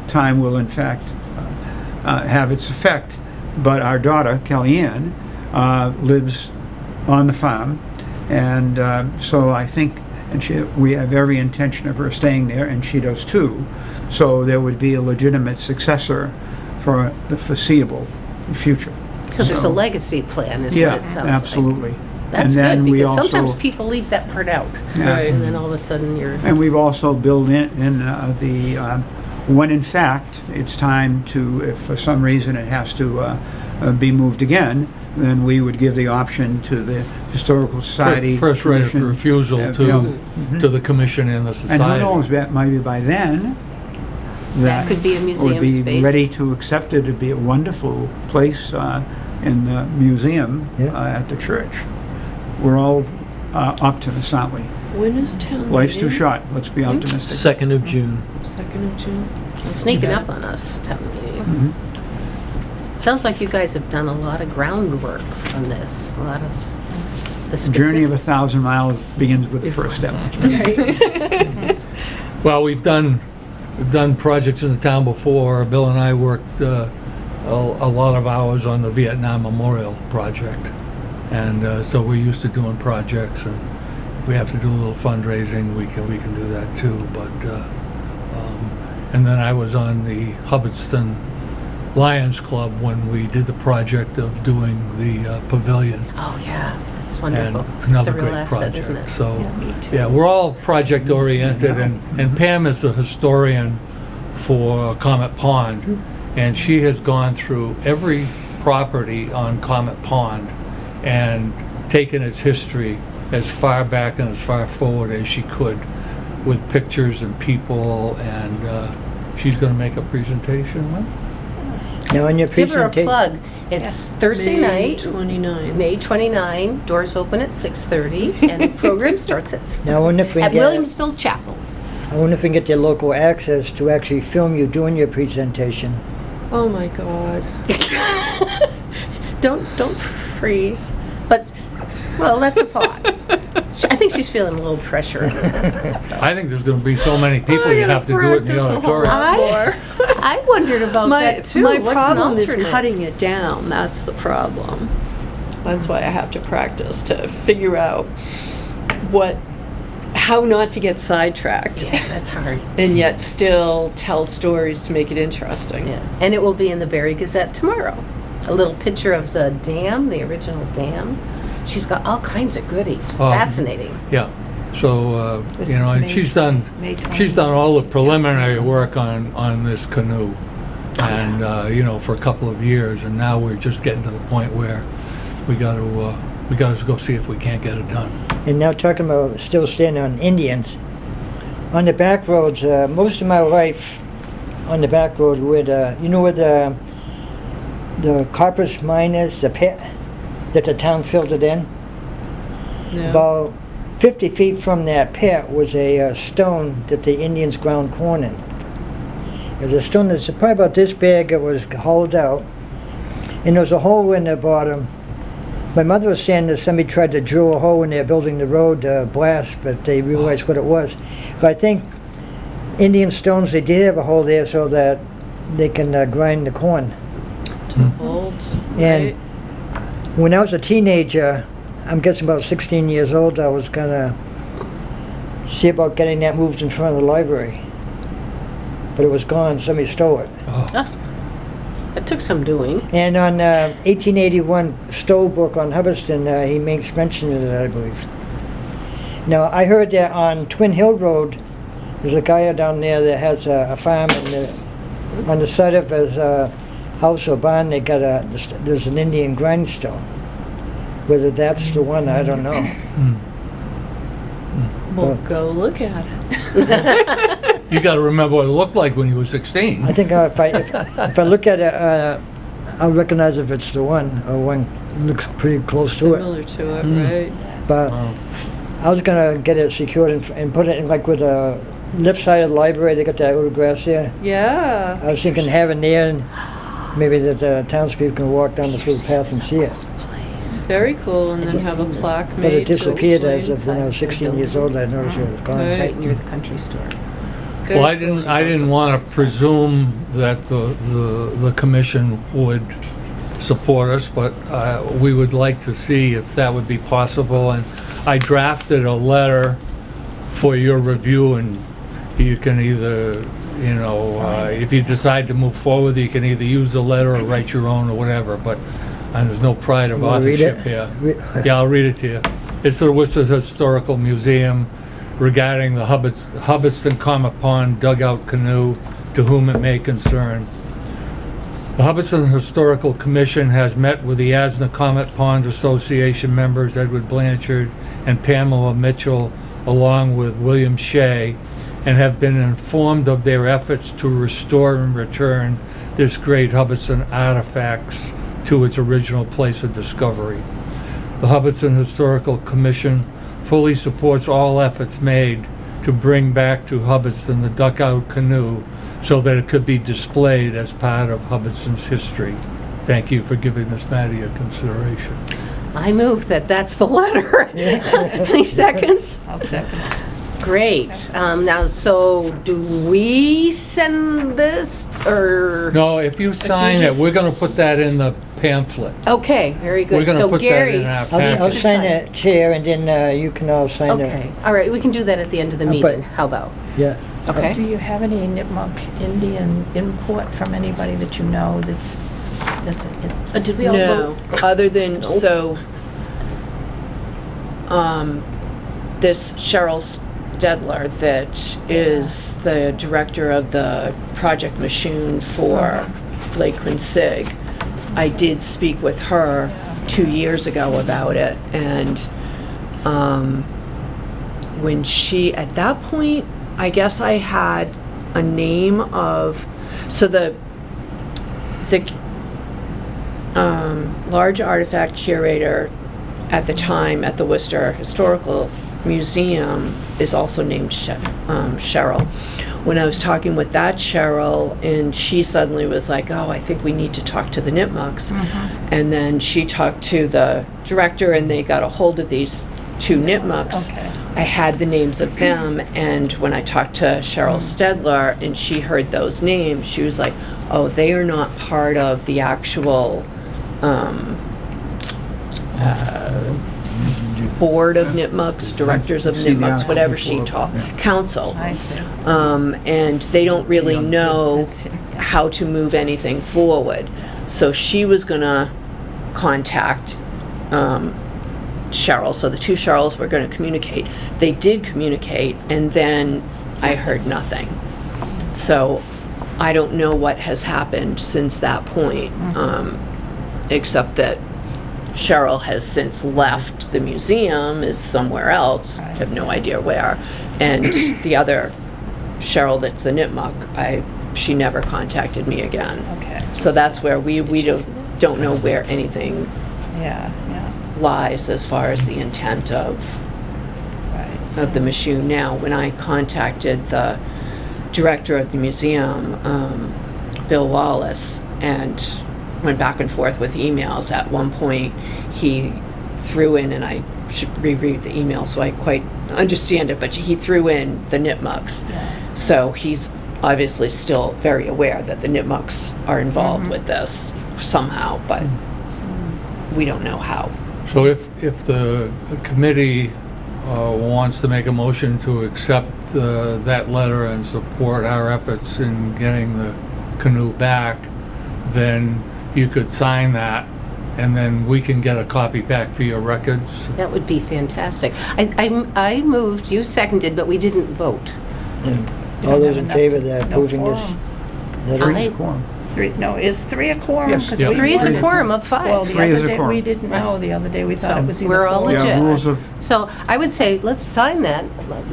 Speaker 6: time will in fact have its effect. But our daughter, Kellyanne, lives on the farm, and so I think, and we have every intention of her staying there, and she does too. So there would be a legitimate successor for the foreseeable future.
Speaker 3: So there's a legacy plan, is
Speaker 6: Yeah,
Speaker 3: what it sounds like.
Speaker 6: absolutely.
Speaker 3: That's
Speaker 6: And then
Speaker 3: good,
Speaker 6: we
Speaker 3: because
Speaker 6: also-
Speaker 3: sometimes people leave that part out.
Speaker 6: Yeah.
Speaker 5: Right.
Speaker 3: And then all of a sudden you're,
Speaker 6: And we've also built in the, when in fact it's time to, if for some reason it has to be moved again, then we would give the option to the Historical Society.
Speaker 4: First right of
Speaker 6: Commission.
Speaker 4: refusal
Speaker 6: Yeah,
Speaker 4: to the commission and the
Speaker 6: And who
Speaker 4: society.
Speaker 6: knows, maybe by then, that
Speaker 3: could be a museum
Speaker 6: would be
Speaker 3: space.
Speaker 6: ready to accept it. It'd be a wonderful place in the museum
Speaker 1: Yeah.
Speaker 6: at the church. We're all optimists, aren't we?
Speaker 5: When is town
Speaker 6: Life's too
Speaker 5: meeting?
Speaker 6: short. Let's be optimistic.
Speaker 7: 2nd of June.
Speaker 5: 2nd of June?
Speaker 3: Sneaking up on us, town meeting.
Speaker 6: Mhm.
Speaker 3: Sounds like you guys have done a lot of groundwork on this, a lot of the
Speaker 6: The
Speaker 3: specific.
Speaker 6: journey of 1,000 miles begins with the first step.
Speaker 4: Well, we've done projects in the town before. Bill and I worked a lot of hours on the Vietnam Memorial Project. And so we're used to doing projects, and if we have to do a little fundraising, we can do that too. And then I was on the Hubbardston Lions Club when we did the project of doing the pavilion.
Speaker 3: Oh, yeah, that's
Speaker 4: And
Speaker 3: wonderful. It's a
Speaker 4: another
Speaker 3: real
Speaker 4: great
Speaker 3: asset,
Speaker 4: project.
Speaker 3: isn't it?
Speaker 4: So,
Speaker 2: Yeah, me too.
Speaker 4: yeah, we're all project oriented, and Pam is a historian for Comet Pond, and she has gone through every property on Comet Pond and taken its history as far back and as far forward as she could, with pictures and people, and she's going to make a presentation.
Speaker 1: Now, in your
Speaker 3: Give her a
Speaker 1: presentation,
Speaker 3: plug. It's Thursday
Speaker 5: May
Speaker 3: night,
Speaker 5: 29th.
Speaker 3: May 29, doors open at 6:30, and the program starts at
Speaker 1: now I wonder if we
Speaker 3: at
Speaker 1: can get,
Speaker 3: Williamsville Chapel.
Speaker 1: I wonder if we can get their local access to actually film you doing your presentation.
Speaker 5: Oh my God.
Speaker 3: Don't freeze. But, well, that's a thought. I think she's feeling a little pressure.
Speaker 4: I think there's going to be so many people you have to do it in the auditorium.
Speaker 3: I wondered about that too.
Speaker 5: My
Speaker 3: What's
Speaker 5: problem
Speaker 3: an
Speaker 5: is
Speaker 3: alternate?
Speaker 5: cutting it down. That's the problem. That's why I have to practice to figure out how not to get sidetracked
Speaker 3: Yeah, that's hard.
Speaker 5: and yet still tell stories to make it interesting.
Speaker 3: Yeah, and it will be in the Barry Gazette tomorrow. A little picture of the dam, the original dam. She's got all kinds of goodies. Fascinating.
Speaker 4: Yeah. So
Speaker 2: This
Speaker 4: you know,
Speaker 2: is
Speaker 4: and
Speaker 2: May-
Speaker 4: she's done
Speaker 2: May
Speaker 4: all the preliminary work on this canoe, and you know, for a couple of years, and now we're just getting to the point where we got to go see if we can't get it done.
Speaker 1: And now talking about still staying on Indians, on the back roads, most of my life on the back road where where the Copper's mine is, the pit that the town filled it in.
Speaker 5: Yeah.
Speaker 1: About 50 feet from that pit was a stone that the Indians ground corn in. It was a stone that's probably about this big. It was hollowed out, and there was a hole in the bottom. My mother was saying that somebody tried to drill a hole when they were building the road to blast, but they realized what it was. But I think Indian stones, they did have a hole there so that they can grind the corn.
Speaker 5: Old.
Speaker 1: And
Speaker 5: right?
Speaker 1: when I was a teenager, I'm guessing about 16 years old, I was gonna see about getting that moved in front of the library. But it was gone, somebody stole it.
Speaker 3: It took some doing.
Speaker 1: And on 1881 Stowe book on Hubbardston, he makes mention of that, I believe. Now, I heard that on Twin Hill Road, there's a guy down there that has a farm, and on the side of his house or barn, they got there's an Indian grindstone. Whether that's the one, I don't know.
Speaker 5: Well, go look at it.
Speaker 4: You got to remember what it looked like when you were 16.
Speaker 1: I think if I look at it, I'll recognize if it's the one, or one looks pretty close to it.
Speaker 5: Similar to it, right?
Speaker 1: But I was gonna get it secured and put it in, like, with the left side of the library. They got that little grass there.
Speaker 5: Yeah.
Speaker 1: I was thinking having there, and maybe that the townspeople can walk down this little path and see it.
Speaker 3: Place.
Speaker 5: Very cool, and then
Speaker 3: Have you
Speaker 5: have a
Speaker 3: seen this?
Speaker 5: plaque
Speaker 1: But
Speaker 5: made.
Speaker 1: it disappeared
Speaker 5: to
Speaker 1: as
Speaker 5: explain.
Speaker 1: of when I was 16 years old. I noticed it was gone.
Speaker 3: It's
Speaker 5: Right.
Speaker 3: right near the country store.
Speaker 5: Very
Speaker 4: Well, I
Speaker 5: cool.
Speaker 4: didn't want to presume that the commission would support us, but we would like to see if that would be possible. And I drafted a letter for your review, and you can either, you know, if you decide to move forward, you can either use the letter or write your own or whatever. But there's no pride of
Speaker 1: Wanna read
Speaker 4: authorship
Speaker 1: it?
Speaker 4: here. Yeah, I'll read it to you. It's the Worcester Historical Museum regarding the Hubbardston Comet Pond dugout canoe, to whom it may concern. The Hubbardston Historical Commission has met with the Asna Comet Pond Association members Edward Blanchard and Pamela Mitchell, along with William Shea, and have been informed of their efforts to restore and return this great Hubbardston artifacts to its original place of discovery. The Hubbardston Historical Commission fully supports all efforts made to bring back to Hubbardston the dugout canoe so that it could be displayed as part of Hubbardston's history. Thank you for giving this matter your consideration.
Speaker 3: I move that that's the letter. Any seconds?
Speaker 2: I'll second it.
Speaker 3: Great. Now, so do we send this, or?
Speaker 4: No, if you sign it,
Speaker 3: just-
Speaker 4: we're gonna put that in the pamphlet.
Speaker 3: Okay, very
Speaker 4: We're
Speaker 3: good.
Speaker 4: gonna
Speaker 3: So
Speaker 4: put that
Speaker 3: Gary.
Speaker 4: in our
Speaker 1: I'll
Speaker 4: packet.
Speaker 3: to
Speaker 1: sign
Speaker 3: sign.
Speaker 1: the chair, and then you can all sign
Speaker 3: Okay, all right, we can do that at the end of the
Speaker 1: but-
Speaker 3: meeting. How about?
Speaker 1: Yeah.
Speaker 3: Okay.
Speaker 2: Do you have any Nipmuc Indian input from anybody that you know that's
Speaker 3: Did we all
Speaker 5: No,
Speaker 3: vote?
Speaker 5: other than, so, this Cheryl Stedler that is the director of the Project Machine for Lake Quincy. I did speak with her 2 years ago about it, and when she, at that point, I guess I had a name of, so the large artifact curator at the time at the Worcester Historical Museum is also named Cheryl. When I was talking with that Cheryl, and she suddenly was like, oh, I think we need to talk to the Nipmucs. And then she talked to the director, and they got a hold of these two Nipmucs.
Speaker 2: Okay.
Speaker 5: I had the names of them, and when I talked to Cheryl Stedler and she heard those names, she was like, oh, they are not part of the actual board of Nipmucs, directors of
Speaker 6: See the
Speaker 5: Nipmucs,
Speaker 6: article
Speaker 5: whatever she
Speaker 6: before,
Speaker 5: taught,
Speaker 6: yeah.
Speaker 5: council.
Speaker 2: I see.
Speaker 5: And they don't really know
Speaker 2: That's- yeah.
Speaker 5: how to move anything forward. So she was gonna contact Cheryl, so the two Cheryls were gonna communicate. They did communicate, and then I heard nothing. So I don't know what has happened since that point, except that Cheryl has since left the museum, is somewhere else, I have no idea where. And the other Cheryl that's the Nipmuc, she never contacted me again.
Speaker 2: Okay.
Speaker 5: So that's where we don't know where anything
Speaker 2: Yeah,
Speaker 5: lies as far as the intent of
Speaker 2: right.
Speaker 5: the machine. Now, when I contacted the director of the museum, Bill Wallace, and went back and forth with emails, at one point he threw in, and I should reread the email so I quite understand it, but he threw in the Nipmucs.
Speaker 2: Yeah.
Speaker 5: So he's obviously still very aware that the Nipmucs are involved with this somehow, but we don't know how.
Speaker 4: So if the committee wants to make a motion to accept that letter and support our efforts in getting the canoe back, then you could sign that, and then we can get a copy back for your records.
Speaker 3: That would be fantastic. I moved, you seconded, but we didn't vote.
Speaker 1: And
Speaker 2: You
Speaker 1: all
Speaker 2: don't
Speaker 1: those
Speaker 2: have
Speaker 1: in
Speaker 2: enough
Speaker 1: favor
Speaker 2: to-
Speaker 1: of
Speaker 2: no
Speaker 1: approving this
Speaker 2: quorum.
Speaker 1: letter?
Speaker 6: Three's a quorum.
Speaker 2: Is three a quorum?
Speaker 6: Yes.
Speaker 2: 'Cause
Speaker 4: Yeah.
Speaker 2: we
Speaker 3: 3 is a
Speaker 2: wanted-
Speaker 3: quorum of
Speaker 2: Well,
Speaker 3: 5.
Speaker 2: the
Speaker 6: Three is
Speaker 2: other
Speaker 6: a
Speaker 2: day,
Speaker 6: quorum.
Speaker 2: we didn't know. The other day, we thought
Speaker 3: So
Speaker 2: it was either
Speaker 3: we're all
Speaker 2: 4 or
Speaker 3: legit.
Speaker 6: Yeah, rules of,
Speaker 3: So I would say, let's sign that.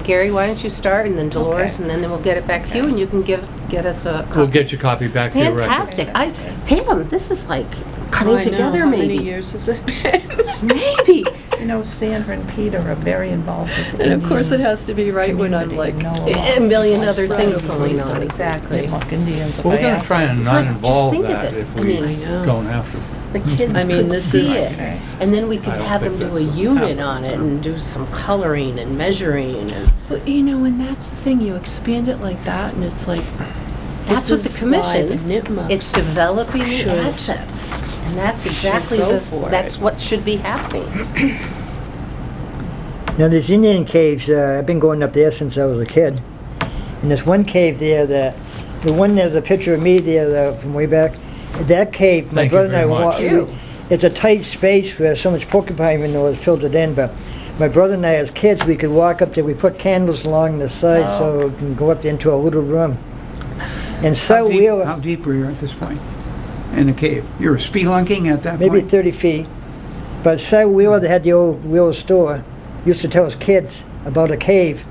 Speaker 3: Gary, why don't you start, and then Dolores,
Speaker 2: Okay.
Speaker 3: and then we'll get it back to you, and you can get us a
Speaker 4: We'll
Speaker 3: copy.
Speaker 4: get your copy back for your records.
Speaker 3: Fantastic.
Speaker 2: Okay, that's
Speaker 3: Pam, this is like coming
Speaker 5: I know,
Speaker 3: together,
Speaker 5: how many
Speaker 3: maybe.
Speaker 5: years has this been?
Speaker 3: Maybe.
Speaker 2: You know, Sandra and Peter are very involved with the
Speaker 5: And of course, it
Speaker 2: Indian
Speaker 5: has to be right when I'm
Speaker 2: community
Speaker 5: like,
Speaker 2: and know
Speaker 3: A million other
Speaker 5: Right.
Speaker 3: things going on,
Speaker 5: Right.
Speaker 3: exactly.
Speaker 2: Nipmuc Indians. if
Speaker 4: Well, we're
Speaker 2: I
Speaker 4: gonna
Speaker 2: ask
Speaker 4: try
Speaker 2: them.
Speaker 4: and
Speaker 3: But
Speaker 4: not
Speaker 3: just
Speaker 4: involve
Speaker 3: think of
Speaker 4: that
Speaker 3: it.
Speaker 4: if
Speaker 3: I
Speaker 4: we
Speaker 3: mean-
Speaker 5: I know.
Speaker 4: don't have to.
Speaker 3: The kids
Speaker 5: I mean,
Speaker 3: could
Speaker 5: this
Speaker 3: see
Speaker 5: is-
Speaker 3: it.
Speaker 2: Okay.
Speaker 3: And then we could
Speaker 4: I don't
Speaker 3: have them
Speaker 4: think
Speaker 3: do a
Speaker 4: that's
Speaker 3: unit
Speaker 4: happening.
Speaker 3: on it and do some coloring and measuring, and
Speaker 5: Well, you know, and that's the thing, you expand it like that, and it's like,
Speaker 3: that's
Speaker 5: this
Speaker 3: what the
Speaker 5: is why
Speaker 3: commission,
Speaker 5: the Nipmucs
Speaker 3: it's developing the
Speaker 5: should-
Speaker 3: assets. And that's exactly
Speaker 5: go for
Speaker 3: that's
Speaker 5: it.
Speaker 3: what should be happening.
Speaker 1: Now, there's Indian caves, I've been going up there since I was a kid. And there's one cave there that, the one there's a picture of me there from way back. That cave, my
Speaker 4: Thank you
Speaker 1: brother and I
Speaker 4: very much.
Speaker 1: it's a tight space where so much porcupine was filtered in, but my brother and I, as kids, we could walk up there, we put candles along the side so we can go up there into a little room. And
Speaker 6: how
Speaker 1: so
Speaker 6: deep,
Speaker 1: Wheeler,
Speaker 6: how deep were you at this point in the cave? You were spelunking at that
Speaker 1: maybe
Speaker 6: point?
Speaker 1: 30 feet. But Cy Wheeler, that had the old Wheeler store, used to tell us kids about a cave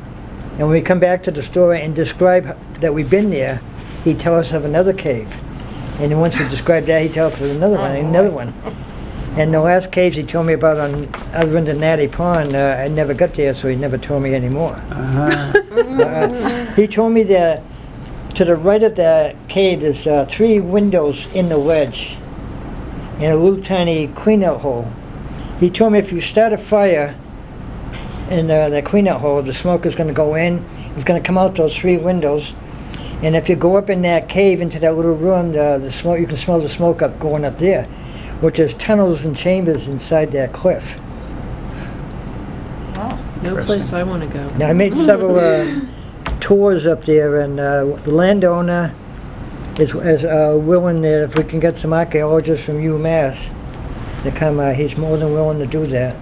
Speaker 1: And when we come back to the story and describe that we've been there, he'd tell us of another cave. And then once we describe that, he'd tell us of another one, and another one. And the last caves he told me about, on other than Natty Pond, I never got there, so he never told me anymore. He told me that to the right of the cave, there's 3 windows in the ledge and a little tiny cleanout hole. He told me if you start a fire in the cleanout hole, the smoke is going to go in. It's going to come out those 3 windows. And if you go up in that cave into that little room, the smoke, you can smell the smoke up going up there, which is tunnels and chambers inside that cliff.
Speaker 2: Wow.
Speaker 5: No place I want to go.
Speaker 1: Now, I made several tours up there, and the landowner is willing that if we can get some archaeologists from UMass to come, he's more than willing to do that.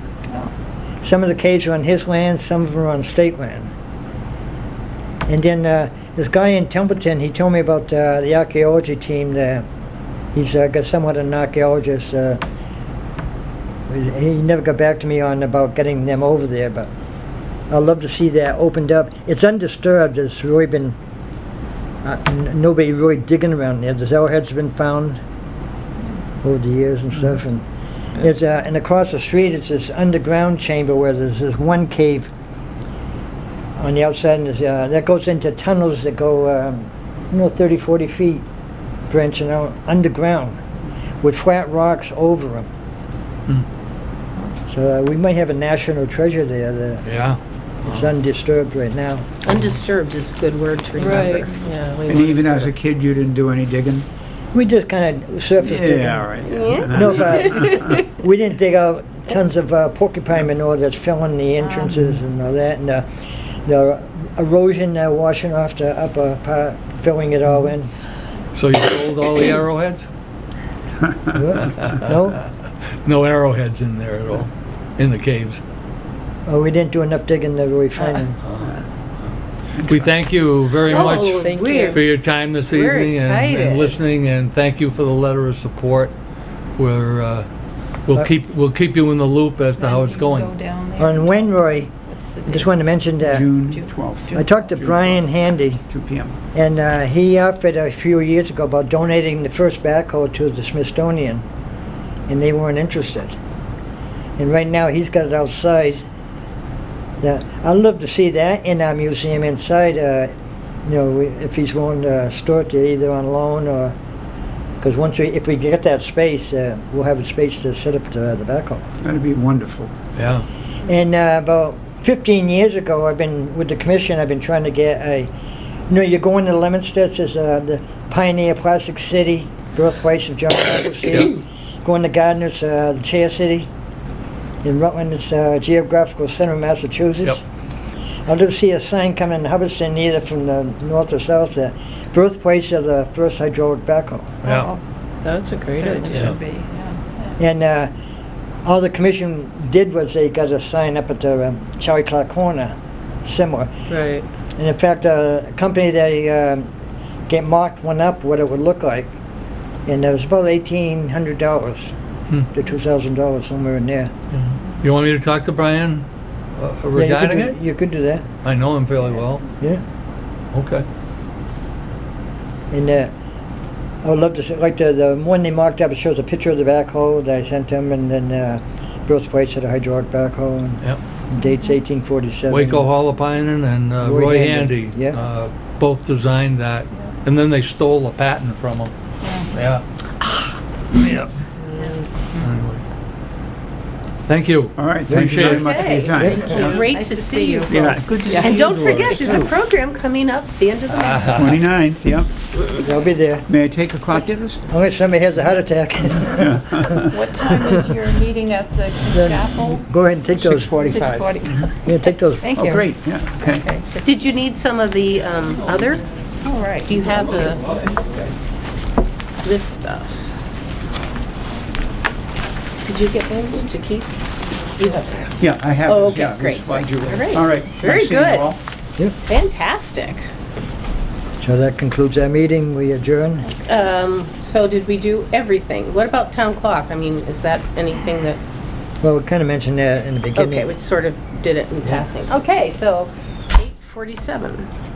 Speaker 1: Some of the caves are on his land, some of them are on state land. And then this guy in Templeton, he told me about the archaeology team that he's got somewhat an archaeologist. He never got back to me on about getting them over there, but I'd love to see that opened up. It's undisturbed. There's really been nobody really digging around there. The arrowheads have been found over the years and stuff, and there's and across the street it's this underground chamber where there's this one cave on the outside, and that goes into tunnels that go 30, 40 feet, branching out underground with flat rocks over them. So we might have a national treasure there.
Speaker 4: Yeah.
Speaker 1: It's undisturbed right now.
Speaker 3: Undisturbed is a good word to remember.
Speaker 5: Right.
Speaker 3: Yeah, we
Speaker 6: And
Speaker 3: want
Speaker 6: even
Speaker 3: to
Speaker 6: as a
Speaker 3: sort
Speaker 6: kid, you didn't do any digging?
Speaker 1: We just kind of surface digging.
Speaker 6: Yeah, all right.
Speaker 3: Yeah.
Speaker 1: No, but we didn't dig out tons of porcupine manure that's filling the entrances and all that, and the erosion washing off the upper part, filling it all in.
Speaker 4: So you sold all the arrowheads?
Speaker 1: No?
Speaker 4: No arrowheads in there at all, in the caves.
Speaker 1: Oh, we didn't do enough digging to really find them.
Speaker 4: We thank you very
Speaker 3: Oh,
Speaker 4: much
Speaker 5: Thank
Speaker 3: we're-
Speaker 5: you.
Speaker 4: for your time this
Speaker 3: We're
Speaker 4: evening and
Speaker 3: excited.
Speaker 4: listening, and thank you for the letter of support. We'll keep you in the loop as to how it's
Speaker 2: Go
Speaker 4: going.
Speaker 2: down there.
Speaker 1: On Wainroy,
Speaker 2: What's the
Speaker 1: I
Speaker 2: date?
Speaker 1: just wanted to mention that
Speaker 6: June 12th,
Speaker 1: I talked to Brian Handy,
Speaker 6: 2 p.m.
Speaker 1: and he offered a few years ago about donating the first backhoe to the Smithsonian, and they weren't interested. And right now he's got it outside. I'd love to see that in our museum inside. If he's willing to store it there, either on loan or because if we get that space, we'll have a space to set up the backhoe.
Speaker 6: That'd be wonderful.
Speaker 4: Yeah.
Speaker 1: And about 15 years ago, I've been with the commission. I've been trying to get you go into Lemonstead, there's the Pioneer Plastic City, birthplace of John Appleseed. Go into Gardner's, the Chair City. In Rutland, it's Geographical Center of Massachusetts. I'd love to see a sign coming in Hubbardston, either from the north or south, the birthplace of the first hydraulic backhoe.
Speaker 4: Yeah.
Speaker 5: That's a great
Speaker 2: Certainly
Speaker 5: idea.
Speaker 2: should be, yeah.
Speaker 1: And all the commission did was they got a sign up at the Charlie Clark Corner, similar.
Speaker 5: Right.
Speaker 1: And in fact, a company they get mocked one up, what it would look like, and it was about $1,800 to $2,000, somewhere in there.
Speaker 4: You want me to talk to Brian
Speaker 1: Yeah,
Speaker 4: regarding it?
Speaker 1: you could do that.
Speaker 4: I know him fairly well.
Speaker 1: Yeah.
Speaker 4: Okay.
Speaker 1: And I would love to see, like the one they marked up, it shows a picture of the backhoe that I sent them, and then birthplace of the hydraulic backhoe, and
Speaker 4: Yep.
Speaker 1: dates 1847.
Speaker 4: Waco Holopainen and
Speaker 1: Roy
Speaker 4: Roy
Speaker 1: Handy,
Speaker 4: Handy,
Speaker 1: yeah.
Speaker 4: both designed that, and then they stole a patent from him. Yeah. Yeah. Anyway. Thank you.
Speaker 6: All right, thank you
Speaker 4: Appreciate
Speaker 6: very
Speaker 4: it.
Speaker 6: much for your time.
Speaker 3: Okay.
Speaker 6: Yeah.
Speaker 3: Great
Speaker 2: Nice
Speaker 3: to
Speaker 2: to
Speaker 3: see
Speaker 2: see
Speaker 3: you.
Speaker 2: you.
Speaker 6: Yeah,
Speaker 3: folks.
Speaker 6: good to see
Speaker 3: And
Speaker 6: you,
Speaker 3: don't
Speaker 6: Doris,
Speaker 3: forget, there's a
Speaker 6: too.
Speaker 3: program coming up at the end of the month.
Speaker 6: 29th, yep.
Speaker 1: I'll be there.
Speaker 6: May I take a copy of this?
Speaker 1: Unless somebody has a heart attack.
Speaker 2: What time is your meeting at the chapel?
Speaker 1: Go ahead and take those.
Speaker 6: 6:45.
Speaker 2: 6:40.
Speaker 1: Yeah, take those.
Speaker 2: Thank
Speaker 6: Oh,
Speaker 2: you.
Speaker 6: great, yeah, okay.
Speaker 2: Okay,
Speaker 3: Did you need some of the other?
Speaker 2: all right.
Speaker 3: Do you have this stuff? Did you get those to keep? You have some.
Speaker 6: Yeah, I have.
Speaker 3: Oh,
Speaker 6: it,
Speaker 3: okay,
Speaker 6: yeah,
Speaker 3: great,
Speaker 6: that's why
Speaker 3: great.
Speaker 6: you-
Speaker 3: All right.
Speaker 6: All right.
Speaker 3: Very
Speaker 6: Nice seeing you
Speaker 3: good.
Speaker 6: all.
Speaker 3: Fantastic.
Speaker 1: So that concludes our meeting. We adjourn.
Speaker 3: So did we do everything? What about town clock? I mean, is that anything that,
Speaker 1: Well, we kind of mentioned that in the beginning.
Speaker 3: okay, we sort of did it in passing. Okay, so 5:47.